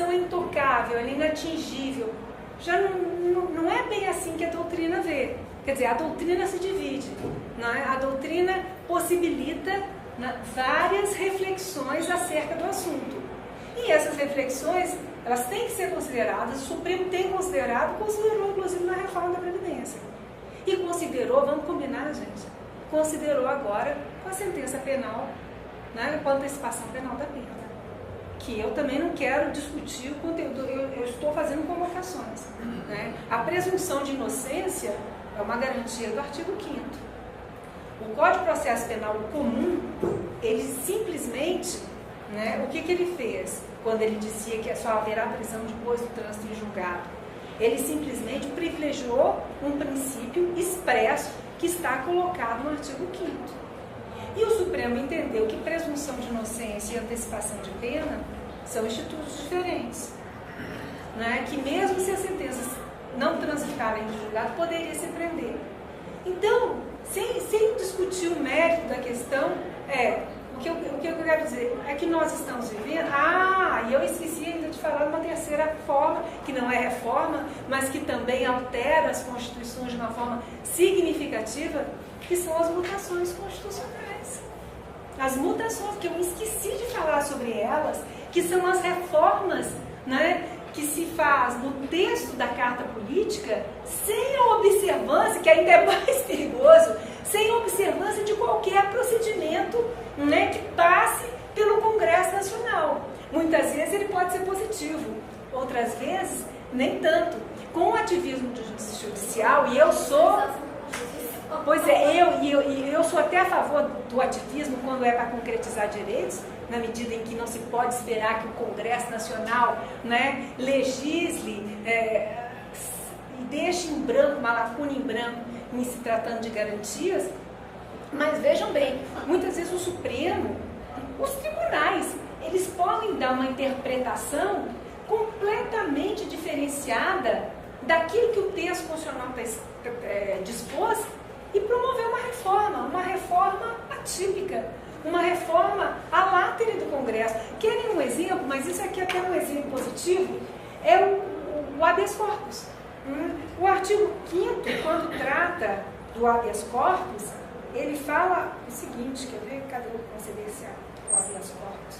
é intocável, ela é inatingível, já não é bem assim que a doutrina vê. Quer dizer, a doutrina se divide, né? A doutrina possibilita, né, várias reflexões acerca do assunto. E essas reflexões, elas têm que ser consideradas, o Supremo tem considerado, considerou inclusive na reforma da Previdência. E considerou, vamos combinar, gente, considerou agora com a sentença penal, né, com a antecipação penal da pena. Que eu também não quero discutir o conteúdo, eu estou fazendo convocações. Né? A presunção de inocência é uma garantia do artigo 5º. O Código de Processo Penal comum, ele simplesmente, né, o que ele fez quando ele dizia que só haverá prisão depois do trânsito em julgado? Ele simplesmente privilegiou um princípio expresso que está colocado no artigo 5º. E o Supremo entendeu que presunção de inocência e antecipação de pena são institutos diferentes. Né? Que mesmo se as sentenças não transitarem de julgado, poderia se prender. Então, sem discutir o mérito da questão, o que eu quero dizer é que nós estamos vivendo... e eu esqueci ainda de falar de uma terceira forma, que não é reforma, mas que também altera as constituições de uma forma significativa, que são as mutações constitucionais. As mutações, que eu esqueci de falar sobre elas, que são as reformas, né, que se faz no texto da Carta Política, sem a observância, que ainda é mais perigoso, sem a observância de qualquer procedimento, né, que passe pelo Congresso Nacional. Muitas vezes ele pode ser positivo, outras vezes nem tanto. Com o ativismo judicial, e eu sou... Pois é, eu sou até a favor do ativismo quando é para concretizar direitos, na medida em que não se pode esperar que o Congresso Nacional, né, legisle e deixe em branco, uma lacuna em branco, em se tratando de garantias. Mas vejam bem, muitas vezes o Supremo, os tribunais, eles podem dar uma interpretação completamente diferenciada daquilo que o texto constitucional dispôs, e promover uma reforma atípica, uma reforma à látera do Congresso. Querem um exemplo, mas isso aqui é até um exemplo positivo, é o habeas corpus. O artigo 5º, quando trata do habeas corpus, ele fala o seguinte, quer ver? Cadê o conceder-se ao habeas corpus?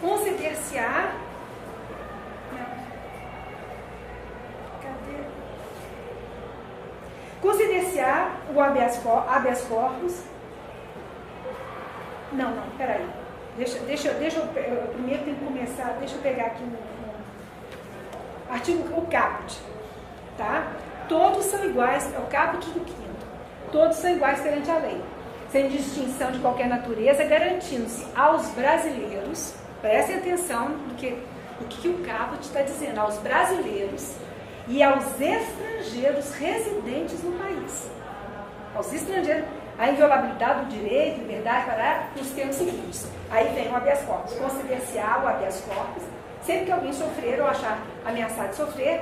Conceder-se-á... Conceder-se-á o habeas corpus. Não, peraí. Deixa eu primeiro tenho que começar. Deixa eu pegar aqui no artigo, o caput. Tá? Todos são iguais, é o caput do 5º. Todos são iguais perante a lei, sem distinção de qualquer natureza, garantindo-se aos brasileiros, prestem atenção do que o caput está dizendo, aos brasileiros e aos estrangeiros residentes no país. Aos estrangeiros, a inviolabilidade do direito, liberdade, para os termos seguintes. Aí vem o habeas corpus. Consider-se-á o habeas corpus sempre que alguém sofrer ou achar ameaçado de sofrer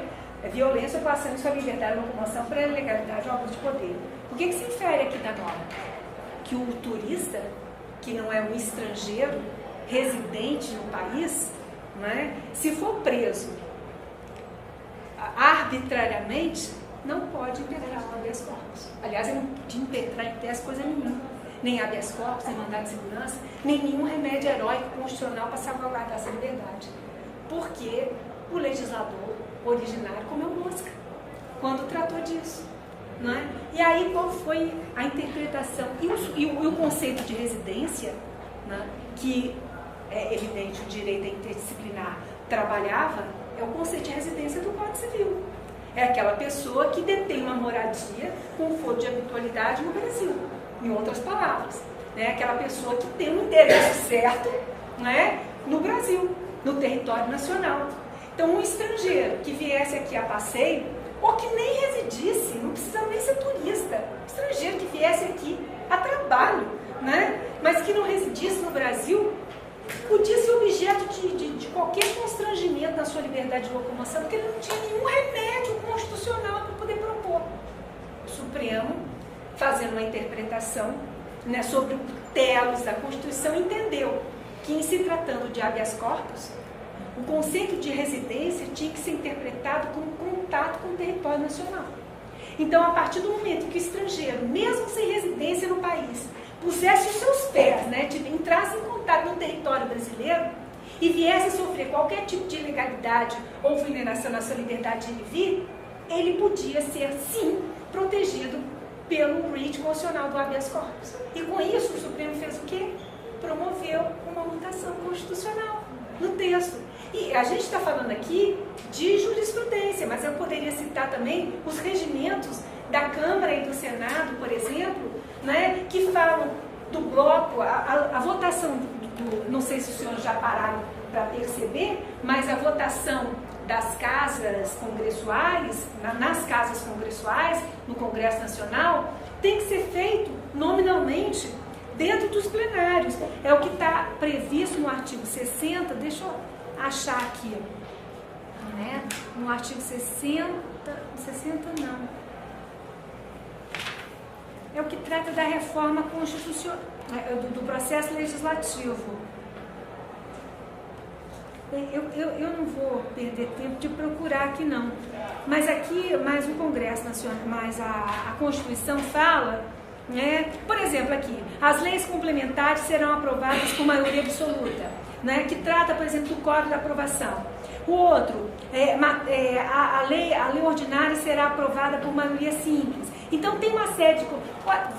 violência ou coação em sua liberdade, locomoção, para a ilegalidade ou abuso de poder. O que se infere aqui da norma? Que o turista, que não é um estrangeiro residente no país, né, se for preso arbitrariamente, não pode impetrar o habeas corpus. Aliás, ele não podia impetrar em tese coisa nenhuma. Nem habeas corpus, nem mandado de segurança, nem nenhum remédio heróico constitucional para salvaguardar essa liberdade. Porque o legislador originário comeu mosca quando tratou disso. Não é? E aí, qual foi a interpretação? E o conceito de residência, né, que é evidente o direito interdisciplinar trabalhava, é o conceito de residência do Código Civil. É aquela pessoa que detém uma moradia com foro de habitualidade no Brasil. Em outras palavras, né? Aquela pessoa que tem um interesse certo, né, no Brasil, no território nacional. Então, um estrangeiro que viesse aqui a passeio, ou que nem residisse, não precisa nem ser turista, um estrangeiro que viesse aqui a trabalho, né, mas que não residisse no Brasil, podia ser objeto de qualquer constrangimento na sua liberdade de locomoção, porque ele não tinha nenhum remédio constitucional para poder propor. O Supremo, fazendo uma interpretação, né, sobre o telos da Constituição, entendeu que, em se tratando de habeas corpus, o conceito de residência tinha que ser interpretado como contato com o território nacional. Então, a partir do momento que o estrangeiro, mesmo sem residência no país, pusesse os seus pés, né, entrasse em contato no território brasileiro e viesse a sofrer qualquer tipo de ilegalidade ou vulneração na sua liberdade de ir e vir, ele podia ser, sim, protegido pelo rito constitucional do habeas corpus. E com isso o Supremo fez o quê? Promoveu uma mutação constitucional no texto. E a gente está falando aqui de jurisprudência, mas eu poderia citar também os regimentos da Câmara e do Senado, por exemplo, né, que falam do bloco, a votação não sei se os senhores já pararam para perceber, mas a votação das casas congressuais, nas casas congressuais, no Congresso Nacional, tem que ser feito nominalmente dentro dos plenários. É o que está previsto no artigo 60, deixa eu achar aqui, né? No artigo 60 não. É o que trata da reforma constitucional, do processo legislativo. Eu não vou perder tempo de procurar aqui não, mas aqui, mais o Congresso Nacional, mais a Constituição fala, né, por exemplo aqui, as leis complementares serão aprovadas por maioria absoluta, né, que trata, por exemplo, do código de aprovação. O outro, a lei ordinária será aprovada por maioria simples. Então tem uma série de...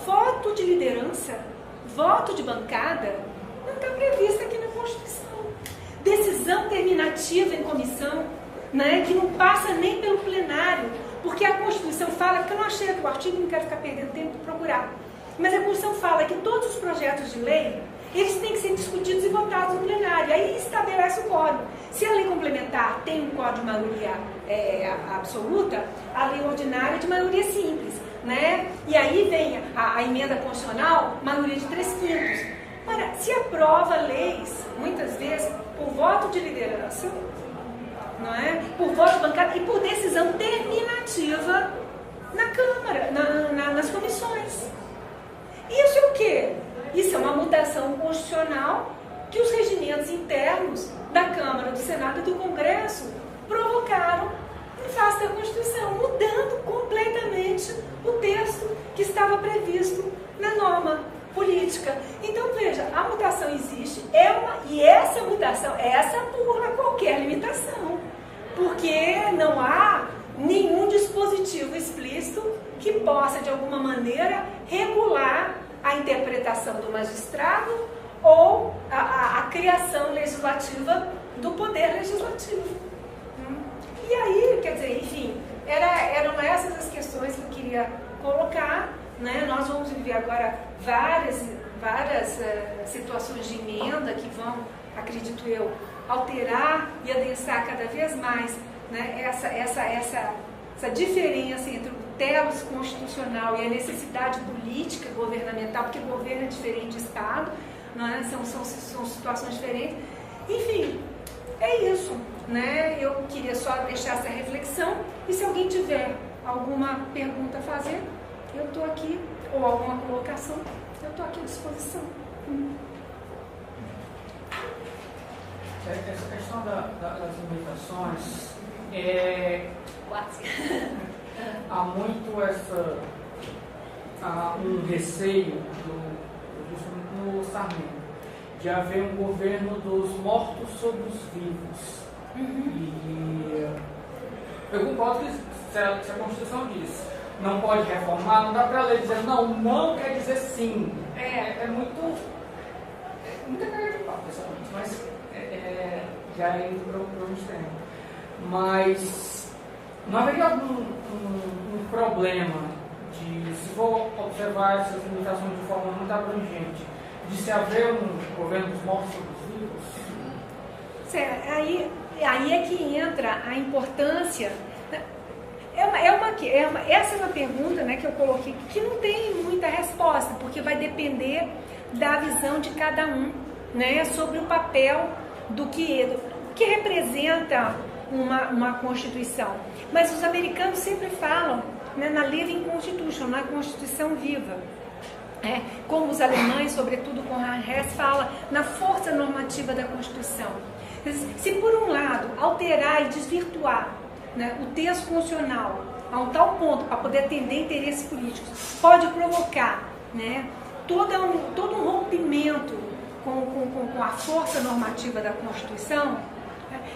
Voto de liderança, voto de bancada, não está previsto aqui na Constituição. Decisão terminativa em comissão, né, que não passa nem pelo plenário, porque a Constituição fala, porque eu não achei aqui o artigo, não quero ficar perdendo tempo de procurar, mas a Constituição fala que todos os projetos de lei, eles têm que ser discutidos e votados no plenário, aí estabelece o código. Se a lei complementar tem um código de maioria absoluta, a lei ordinária é de maioria simples, né? E aí vem a emenda constitucional, maioria de 3/5. Ora, se aprova leis, muitas vezes, por voto de liderança, não é? Por voto de bancada e por decisão terminativa na Câmara, nas comissões. Isso é o quê? Isso é uma mutação constitucional que os regimentos internos da Câmara, do Senado e do Congresso provocaram em face da Constituição, mudando completamente o texto que estava previsto na norma política. Então, veja, a mutação existe, e essa mutação, essa pula qualquer limitação, porque não há nenhum dispositivo explícito que possa, de alguma maneira, regular a interpretação do magistrado ou a criação legislativa do poder legislativo. E aí, quer dizer, enfim, eram essas as questões que eu queria colocar, né? Nós vamos viver agora várias situações de emenda que vão, acredito eu, alterar e adensar cada vez mais, né, essa diferença entre o telos constitucional e a necessidade política governamental, porque governo é diferente de Estado, né, são situações diferentes. Enfim, é isso, né? Eu queria só deixar essa reflexão, e se alguém tiver alguma pergunta a fazer, eu estou aqui, ou alguma colocação, eu estou aqui à disposição. Essa questão das limitações, Há muito um receio no Sarney de haver um governo dos mortos sobre os vivos. E eu concordo que se a Constituição diz não pode reformar, não dá para ler dizendo não quer dizer sim. É muita cara de pau, pessoalmente, mas já é indo para o extremo. Mas não haveria algum problema de, se for observar essas limitações de forma muito abrangente, de se haver um governo dos mortos sobre os vivos? Certo. Aí é que entra a importância. Essa é uma pergunta, né, que eu coloquei, que não tem muita resposta, porque vai depender da visão de cada um, né, sobre o papel do que representa uma Constituição. Mas os americanos sempre falam, né, na Living Constitution, na Constituição viva. Como os alemães, sobretudo com Hess, fala na força normativa da Constituição. Se por um lado alterar e desvirtuar, né, o texto constitucional a um tal ponto para poder atender interesses políticos, pode provocar, né, todo um rompimento com a força normativa da Constituição,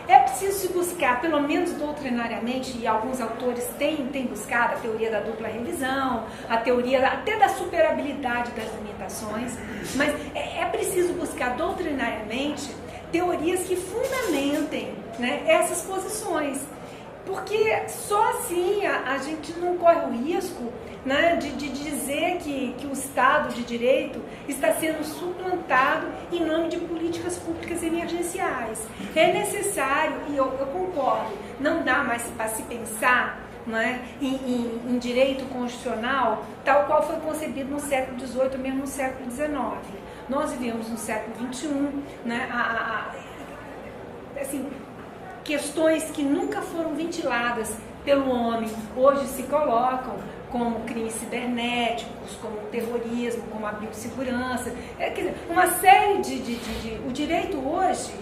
é preciso se buscar, pelo menos doutrinariamente, e alguns autores têm buscado a teoria da dupla revisão, a teoria até da superabilidade das limitações, mas é preciso buscar doutrinariamente teorias que fundamentem, né, essas posições, porque só assim a gente não corre o risco, né, de dizer que o Estado de Direito está sendo suplantado em nome de políticas públicas emergenciais. É necessário, e eu concordo, não dá mais para se pensar, né, em direito constitucional tal qual foi concebido no século XVIII, mesmo no século XIX. Nós vivemos no século XXI, né, assim, questões que nunca foram ventiladas pelo homem hoje se colocam, como crimes cibernéticos, como o terrorismo, como a biossegurança. Quer dizer, uma série o direito hoje,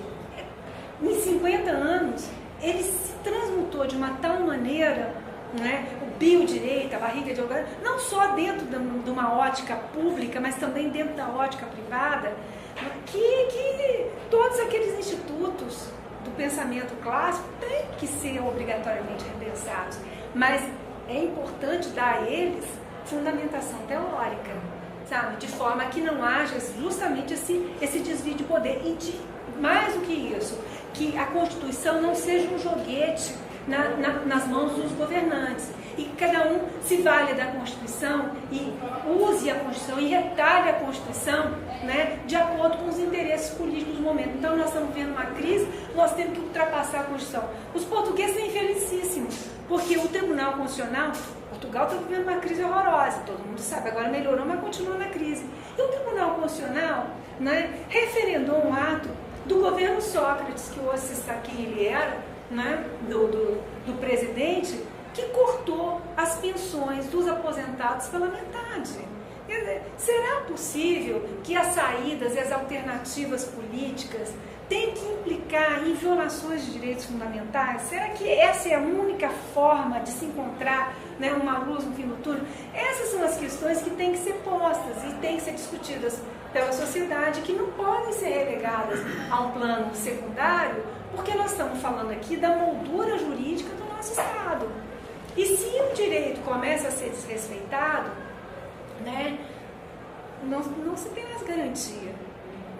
em 50 anos, ele se transmutou de uma tal maneira, né, o biodireito, a barriga de algodão, não só dentro de uma ótica pública, mas também dentro da ótica privada, que todos aqueles institutos do pensamento clássico têm que ser obrigatoriamente repensados. Mas é importante dar a eles fundamentação teórica, sabe? De forma que não haja justamente esse desvio de poder. E mais do que isso, que a Constituição não seja um joguete nas mãos dos governantes. E que cada um se valha da Constituição e use a Constituição e retalhe a Constituição, né, de acordo com os interesses políticos do momento. Então nós estamos vivendo uma crise, nós temos que ultrapassar a Constituição. Os portugueses são infelicíssimos, porque o Tribunal Constitucional, Portugal está vivendo uma crise horrorosa, todo mundo sabe, agora melhorou, mas continua na crise. E o Tribunal Constitucional, né, referendou um ato do governo Sócrates, que hoje se sabe quem ele era, né, do presidente, que cortou as pensões dos aposentados pela metade. Quer dizer, será possível que as saídas e as alternativas políticas tenham que implicar em violações de direitos fundamentais? Será que essa é a única forma de se encontrar, né, uma luz no fim do túnel? Essas são as questões que têm que ser postas e têm que ser discutidas pela sociedade, que não podem ser relegadas a um plano secundário, porque nós estamos falando aqui da moldura jurídica do nosso Estado. E se o direito começa a ser desrespeitado, né, não se tem mais garantia.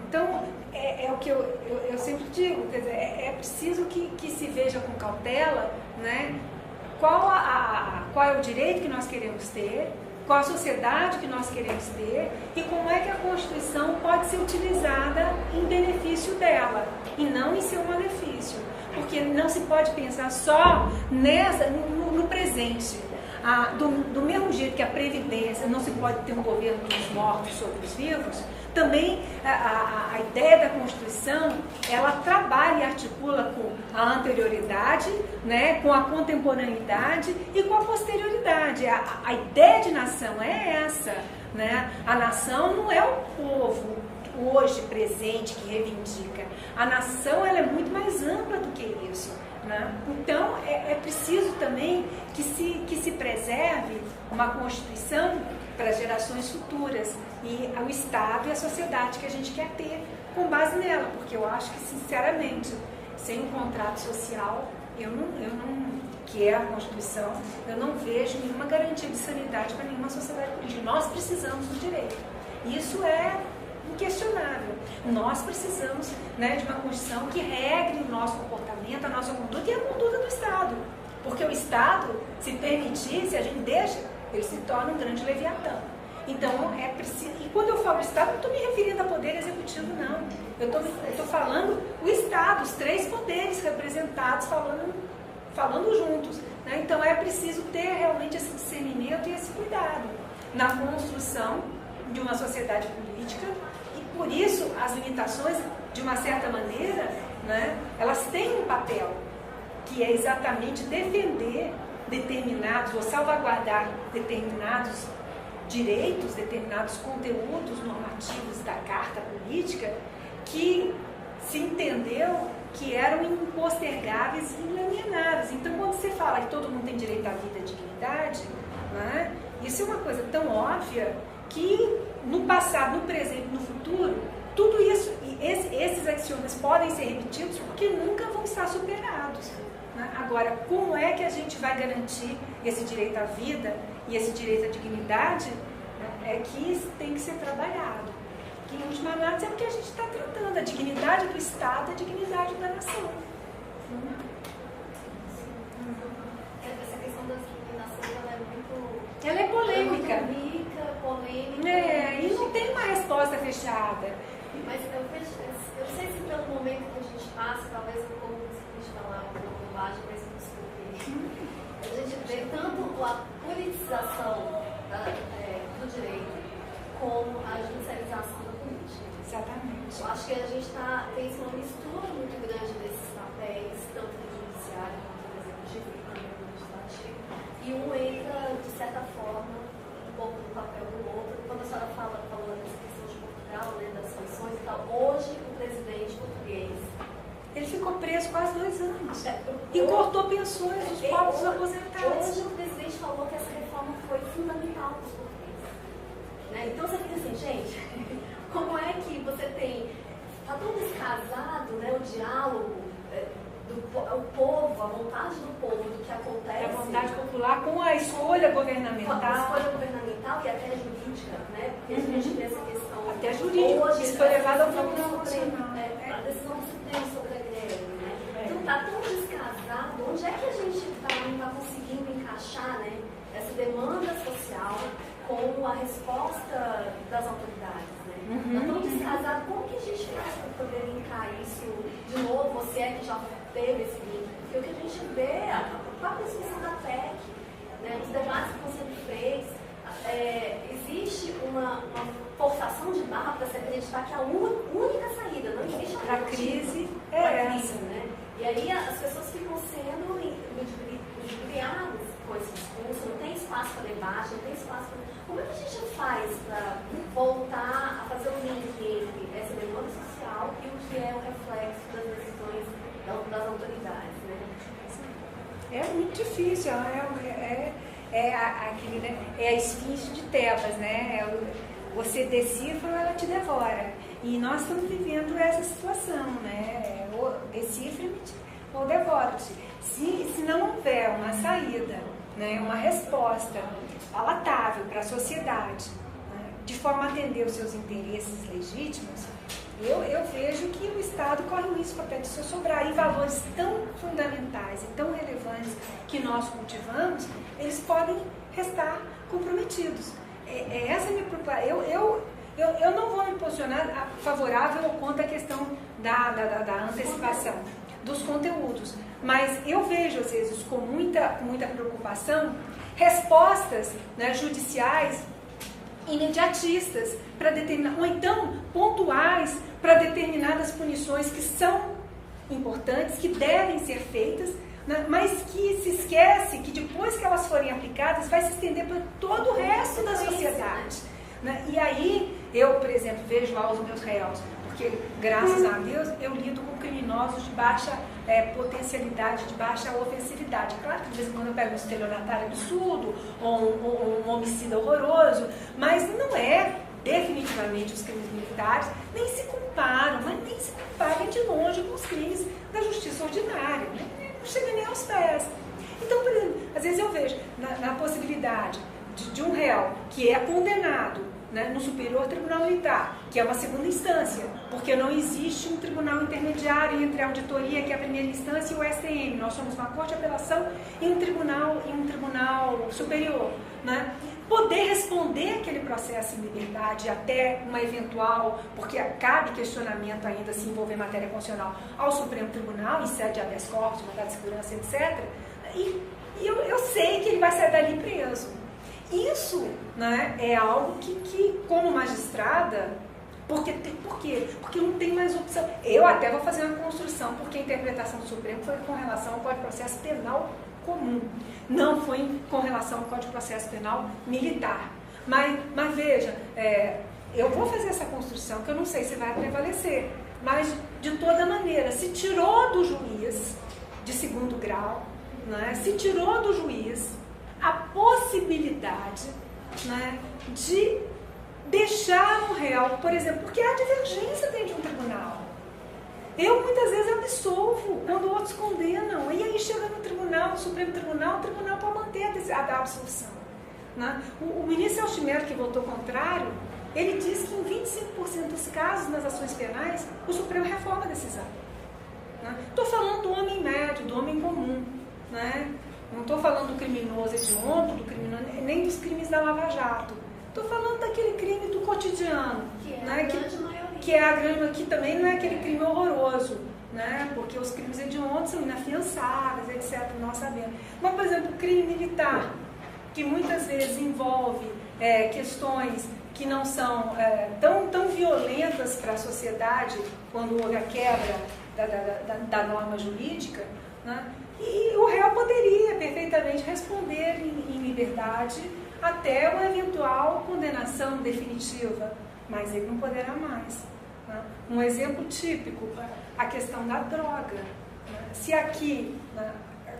Então, é o que eu sempre digo, quer dizer, é preciso que se veja com cautela, né, qual é o direito que nós queremos ter, qual a sociedade que nós queremos ter e como é que a Constituição pode ser utilizada em benefício dela e não em seu malefício. Porque não se pode pensar só no presente. Do mesmo jeito que a Previdência não se pode ter um governo dos mortos sobre os vivos, também a ideia da Constituição, ela trabalha e articula com a anterioridade, né, com a contemporaneidade e com a posterioridade. A ideia de nação é essa, né? A nação não é o povo hoje presente que reivindica. A nação, ela é muito mais ampla do que isso, né? Então é preciso também que se preserve uma Constituição para gerações futuras e o Estado e a sociedade que a gente quer ter com base nela, porque eu acho que, sinceramente, sem um contrato social, eu não, que é a Constituição, eu não vejo nenhuma garantia de sanidade para nenhuma sociedade política. Nós precisamos do direito. Isso é inquestionável. Nós precisamos, né, de uma Constituição que regre o nosso comportamento, a nossa conduta e a conduta do Estado. Porque o Estado, se permitir, se a gente deixa, ele se torna um grande leviatã. Então, é preciso... E quando eu falo Estado, não estou me referindo a poder executivo, não. Eu estou falando o Estado, os 3 poderes representados falando juntos. Né? Então, é preciso ter realmente esse discernimento e esse cuidado na construção de uma sociedade política. E, por isso, as limitações, de uma certa maneira, né, elas têm um papel, que é exatamente defender determinados, ou salvaguardar determinados direitos, determinados conteúdos normativos da Carta Política, que se entendeu que eram impostergáveis e inalienáveis. Então, quando você fala que todo mundo tem direito à vida e à dignidade, né, isso é uma coisa tão óbvia que no passado, no presente, no futuro, tudo isso, esses axiomas podem ser repetidos porque nunca vão estar superados. Né? Agora, como é que a gente vai garantir esse direito à vida e esse direito à dignidade? É que tem que ser trabalhado. Que, em última análise, é o que a gente está tratando, a dignidade do Estado e a dignidade da nação. Essa questão da discriminação, ela é muito... Ela é polêmica. É muito rica, polêmica. E não tem uma resposta fechada. Mas eu não sei se pelo momento que a gente passa, talvez um pouco de falar um pouco baixo, mas não desculpe. A gente vê tanto a politização do direito como a judicialização da política. Exatamente. Eu acho que a gente tem uma mistura muito grande desses papéis, tanto do judiciário quanto do executivo e também do legislativo, e um entra, de certa forma, um pouco no papel do outro. Quando a senhora falou dessa questão de Portugal, né, das sanções e tal, hoje o presidente português, ele ficou preso quase 2 anos. E cortou pensões dos povos aposentados. Hoje o presidente falou que essa reforma foi fundamental para os portugueses. Né? Então você fica assim, gente, como é que você tem... Está tão descasado, né, o diálogo, o povo, a vontade do povo, do que acontece... A vontade popular com a escolha governamental. Com a escolha governamental e até jurídica, né? Porque a gente vê essa questão... Até jurídica, hoje, isso foi levado ao Tribunal Nacional. A decisão do Supremo sobre a greve, né? Então está tão descasado, onde é que a gente não está conseguindo encaixar, né, essa demanda social com a resposta das autoridades, né? Está tão descasado, como que a gente faz para poder linkar isso de novo, você é que já teve esse link? Porque o que a gente vê, a própria discussão da PEC, né, os debates que você fez, existe uma forçação de barra para se acreditar que a única saída, não existe a crise né? E aí as pessoas ficam sendo ludibriadas com esse discurso, não tem espaço para debate, não tem espaço para... Como é que a gente faz para voltar a fazer o link entre essa demanda social e o que é o reflexo das decisões das autoridades, né? É muito difícil, é a esfinge de Tebas, né? Você decifra, ela te devora. E nós estamos vivendo essa situação, né? Ou decifra-me ou devora-te. Se não houver uma saída, né, uma resposta palatável para a sociedade, né, de forma a atender os seus interesses legítimos, eu vejo que o Estado corre o risco até de se sobrar. E valores tão fundamentais e tão relevantes que nós cultivamos, eles podem restar comprometidos. Essa é a minha preocupação. Eu não vou me posicionar favorável ou contra a questão da antecipação dos conteúdos, mas eu vejo, às vezes, com muita preocupação, respostas, né, judiciais imediatistas para determinar, ou então pontuais para determinadas punições que são importantes, que devem ser feitas, né, mas que se esquece que depois que elas forem aplicadas vai se estender para todo o resto da sociedade. Né? E aí eu, por exemplo, vejo lá os meus réus, porque graças a Deus eu lido com criminosos de baixa potencialidade de baixa ofensividade. Claro que de vez em quando eu pego um estelionatário absurdo ou um homicida horroroso, mas não é definitivamente os crimes militares, nem se comparam, mas nem se comparem de longe com os crimes da justiça ordinária, né? Não chega nem aos pés. Então, por exemplo, às vezes eu vejo na possibilidade de um réu que é condenado, né, no Superior Tribunal Militar, que é uma segunda instância, porque não existe um tribunal intermediário entre a auditoria, que é a primeira instância, e o STM. Nós somos uma corte de apelação e um tribunal superior, né? Poder responder aquele processo em liberdade até uma eventual, porque cabe questionamento ainda se envolver matéria constitucional ao Supremo Tribunal, em sede de habeas corpus, mandado de segurança, etc. E eu sei que ele vai sair dali preso. Isso, né, é algo que como magistrada, por quê? Porque não tem mais opção. Eu até vou fazer uma construção, porque a interpretação do Supremo foi com relação ao Código de Processo Penal comum, não foi com relação ao Código de Processo Penal militar. Mas veja, eu vou fazer essa construção, que eu não sei se vai prevalecer, mas de toda maneira, se tirou do juiz de segundo grau, né, se tirou do juiz a possibilidade, né, de deixar o réu, por exemplo, porque há divergência dentro de um tribunal. Eu muitas vezes absolvo quando outros condenam, e aí chega no tribunal, no Supremo Tribunal, o tribunal pode manter a absolução, né? O ministro Elchimero, que votou contrário, ele diz que em 25% dos casos nas ações penais, o Supremo reforma a decisão. Estou falando do homem médio, do homem comum, né? Não estou falando do criminoso hediondo, do criminoso, nem dos crimes da Lava Jato. Estou falando daquele crime do cotidiano. Que é, né? a grande maioria. Que é a grande, que também não é aquele crime horroroso, né? Porque os crimes hediondos são inafiançáveis, etc. Nós sabemos. Mas, por exemplo, o crime militar, que muitas vezes envolve questões que não são tão violentas para a sociedade quando houve a quebra da norma jurídica, né? E o réu poderia perfeitamente responder em liberdade até uma eventual condenação definitiva, mas ele não poderá mais. Né? Um exemplo típico, a questão da droga. Né? Se aqui, né,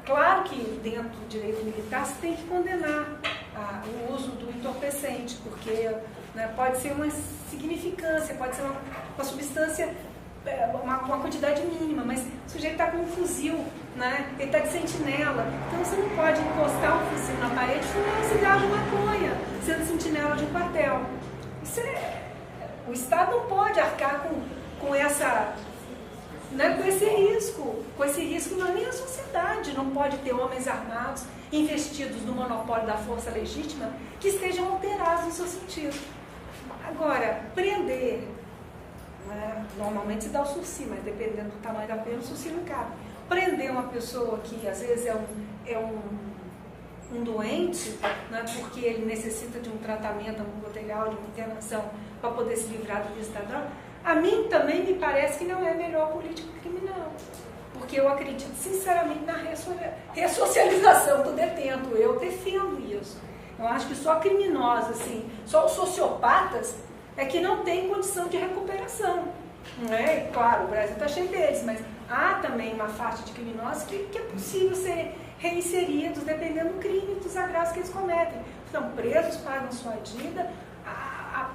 claro que dentro do direito militar se tem que condenar o uso do entorpecente, porque, né, pode ser uma significância, pode ser uma substância, uma quantidade mínima, mas o sujeito está com um fuzil, né? Ele está de sentinela, então você não pode encostar um fuzil na parede e fumar um cigarro de maconha, sendo sentinela de um quartel. O Estado não pode arcar com essa, né, com esse risco não é nem a sociedade, não pode ter homens armados investidos no monopólio da força legítima que estejam alterados no seu sentido. Agora, prender, né, normalmente se dá o sursi, mas dependendo do tamanho da pena, o sursi não cabe. Prender uma pessoa que às vezes é um doente, né, porque ele necessita de um tratamento ambulatorial, de uma internação para poder se livrar do vício da droga, a mim também me parece que não é a melhor política criminal. Porque eu acredito sinceramente na ressocialização do detento. Eu defendo isso. Eu acho que só criminosos, assim, só os sociopatas é que não tem condição de recuperação. Não é? Claro, o Brasil está cheio deles, mas há também uma faixa de criminosos que é possível ser reinseridos dependendo do crime e dos agravos que eles cometem. Estão presos, pagam sua dívida.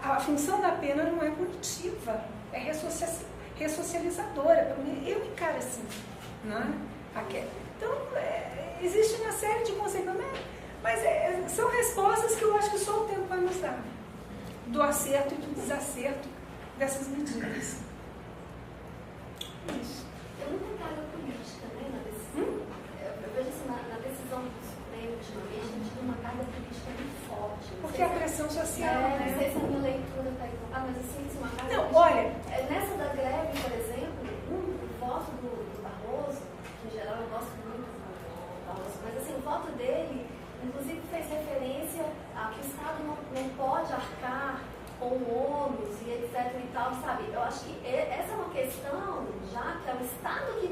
A função da pena não é punitiva, é ressocializadora. Eu encaro assim. Né? Então, existe uma série de conceitos, mas são respostas que eu acho que só o tempo vai nos dar, do acerto e do desacerto dessas medidas. Isso. Tem muita carga política, né, na decisão. Eu vejo assim, na decisão do Supremo, ultimamente, a gente tem uma carga política muito forte. Porque a pressão social, né? Não sei se a minha leitura está equivocada, mas assim, uma carga não, política. olha, nessa da greve, por exemplo, o voto do Barroso, que em geral eu gosto muito do Barroso, mas assim, o voto dele, inclusive, fez referência a que o Estado não pode arcar com o ônus e etc e tal, sabe? Eu acho que essa é uma questão, já que é o Estado que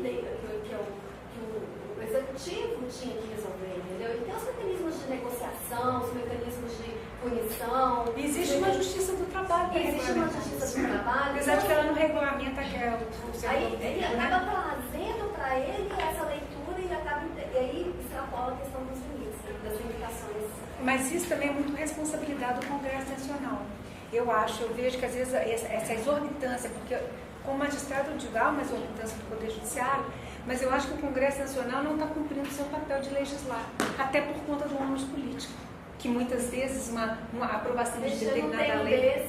o Executivo tinha que resolver, entendeu? E tem os mecanismos de negociação, os mecanismos de punição. Existe uma justiça do trabalho para existe uma regulamentar. justiça do trabalho. Apesar de que ela não regulamenta o seu Aí poder, ele né? acaba trazendo para ele essa leitura e aí extrapola a questão dos limites, das limitações. Mas isso também é muito responsabilidade do Congresso Nacional. Eu vejo que às vezes essa exorbitância, porque como magistrado eu digo, há uma exorbitância do Poder Judiciário, mas eu acho que o Congresso Nacional não está cumprindo o seu papel de legislar, até por conta do ônus político, que muitas vezes uma aprovação de determinada lei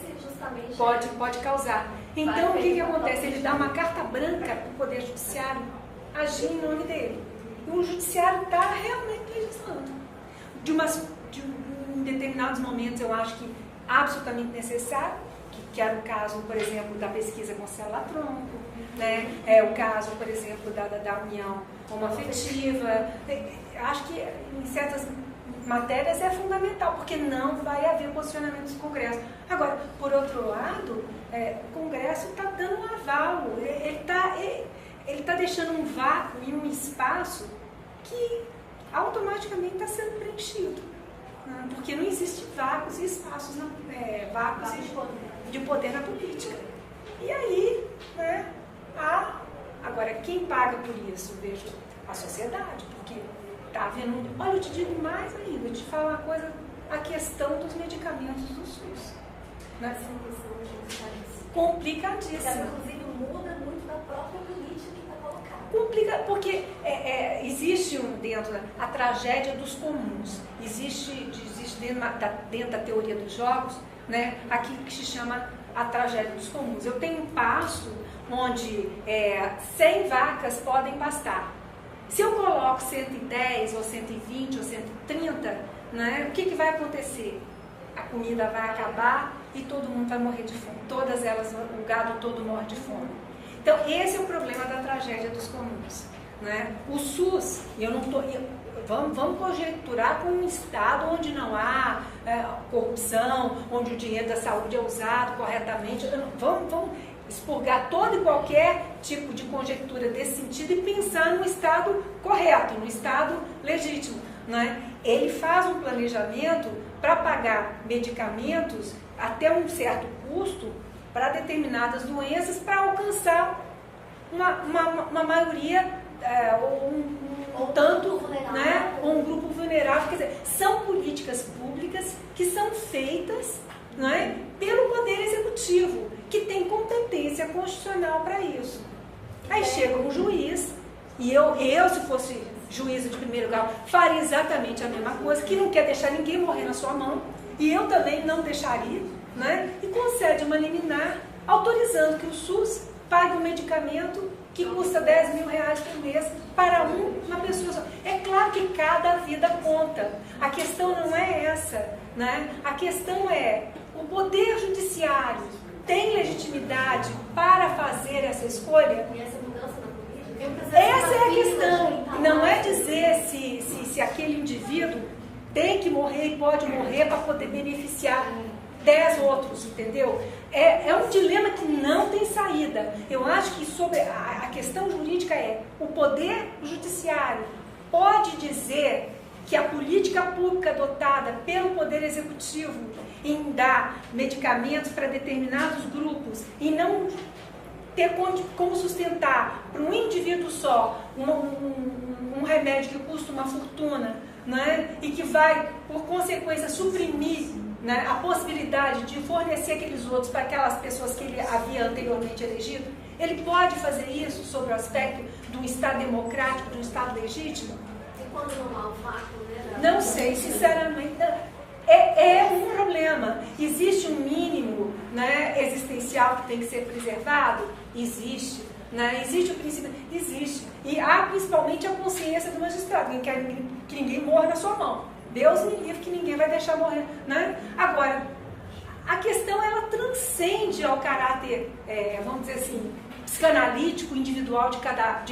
pode causar. Então, o que acontece? Ele dá uma carta branca para o Poder Judiciário agir em nome dele. E o Judiciário está realmente legislando. Em determinados momentos, eu acho que absolutamente necessário, que era o caso, por exemplo, da pesquisa com célula-tronco, né? É o caso, por exemplo, da união homoafetiva. Acho que em certas matérias é fundamental, porque não vai haver posicionamento do Congresso. Agora, por outro lado, o Congresso está dando um aval, ele está deixando um vácuo e um espaço que automaticamente está sendo preenchido, né? Porque não existe vácuos e espaços, vácuos de poder na política. E aí, né, agora, quem paga por isso? Vejo a sociedade, porque está havendo. Olha, eu te digo mais ainda, eu te falo uma coisa, a questão dos medicamentos do SUS. Né? Complicadíssima. Inclusive, muda muito da própria política que está colocada. Complica, porque existe dentro a tragédia dos comuns, existe dentro da teoria dos jogos, né, aquilo que se chama a tragédia dos comuns. Eu tenho um pasto onde 100 vacas podem pastar. Se eu coloco 110 ou 120 ou 130, né, o que vai acontecer? A comida vai acabar e todo mundo vai morrer de fome. Todas elas, o gado todo morre de fome. Então, esse é o problema da tragédia dos comuns. Né? O SUS, vamos conjecturar com um estado onde não há corrupção, onde o dinheiro da saúde é usado corretamente. Vamos expurgar todo e qualquer tipo de conjectura desse sentido e pensar no estado correto, no estado legítimo. Né? Ele faz um planejamento para pagar medicamentos até um certo custo para determinadas doenças, para alcançar uma maioria, um tanto, né, ou um grupo vulnerável. Quer dizer, são políticas públicas que são feitas, né, pelo Poder Executivo, que tem competência constitucional para isso. Aí chega um juiz, e eu se fosse juíza de primeiro grau, faria exatamente a mesma coisa, que não quer deixar ninguém morrer na sua mão, e eu também não deixaria, né? E concede uma liminar autorizando que o SUS pague um medicamento que custa 10 mil reais por mês para uma pessoa só. É claro que cada vida conta. A questão não é essa, né? A questão é, o Poder Judiciário tem legitimidade para fazer essa escolha? E essa mudança na política? Essa é a questão. Não é dizer se aquele indivíduo tem que morrer e pode morrer para poder beneficiar 10 outros, entendeu? É um dilema que não tem saída. Eu acho que sobre a questão jurídica o Poder Judiciário pode dizer que a política pública adotada pelo Poder Executivo em dar medicamentos para determinados grupos e não ter como sustentar para um indivíduo só um remédio que custa uma fortuna, né? E que vai, por consequência, suprimir, né, a possibilidade de fornecer aqueles outros para aquelas pessoas que ele havia anteriormente elegido. Ele pode fazer isso sobre o aspecto de um Estado democrático, de um Estado legítimo? E quando não há o vácuo, né? Não sei, sinceramente. É um problema. Existe um mínimo, né, existencial que tem que ser preservado? Existe. Né? Existe o princípio? Existe. E há principalmente a consciência do magistrado, que quer que ninguém morra na sua mão. Deus me livre que ninguém vai deixar morrer. Né? Agora, a questão ela transcende ao caráter, vamos dizer assim, psicanalítico, individual de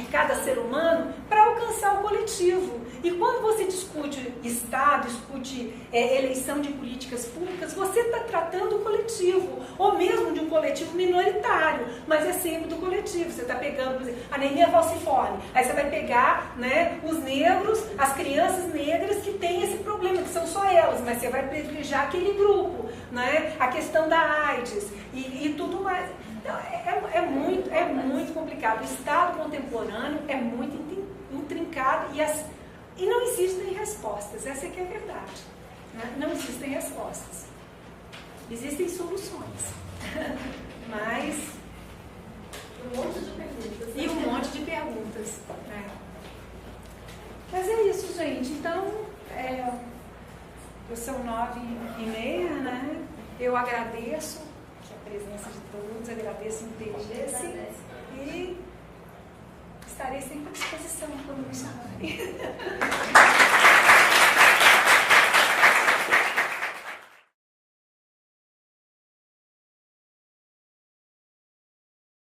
cada ser humano para alcançar o coletivo. E quando você discute Estado, discute eleição de políticas públicas, você está tratando o coletivo, ou mesmo de um coletivo minoritário, mas é sempre do coletivo. Você está pegando, por exemplo, anemia falciforme, aí você vai pegar, né, os negros, as crianças negras que têm esse problema. problema, que são só elas, mas você vai privilegiar aquele grupo, né? A questão da AIDS e tudo mais. Então, é muito complicado. O Estado contemporâneo é muito intrincado e não existem respostas, essa é que é a verdade. Né? Não existem respostas. Existem soluções, mas... Um monte de perguntas. E um monte de perguntas. Né? Mas é isso, gente. Então, são 9h30, né? Eu agradeço a presença de todos, agradeço o interesse e estarei sempre à disposição quando me chamarem.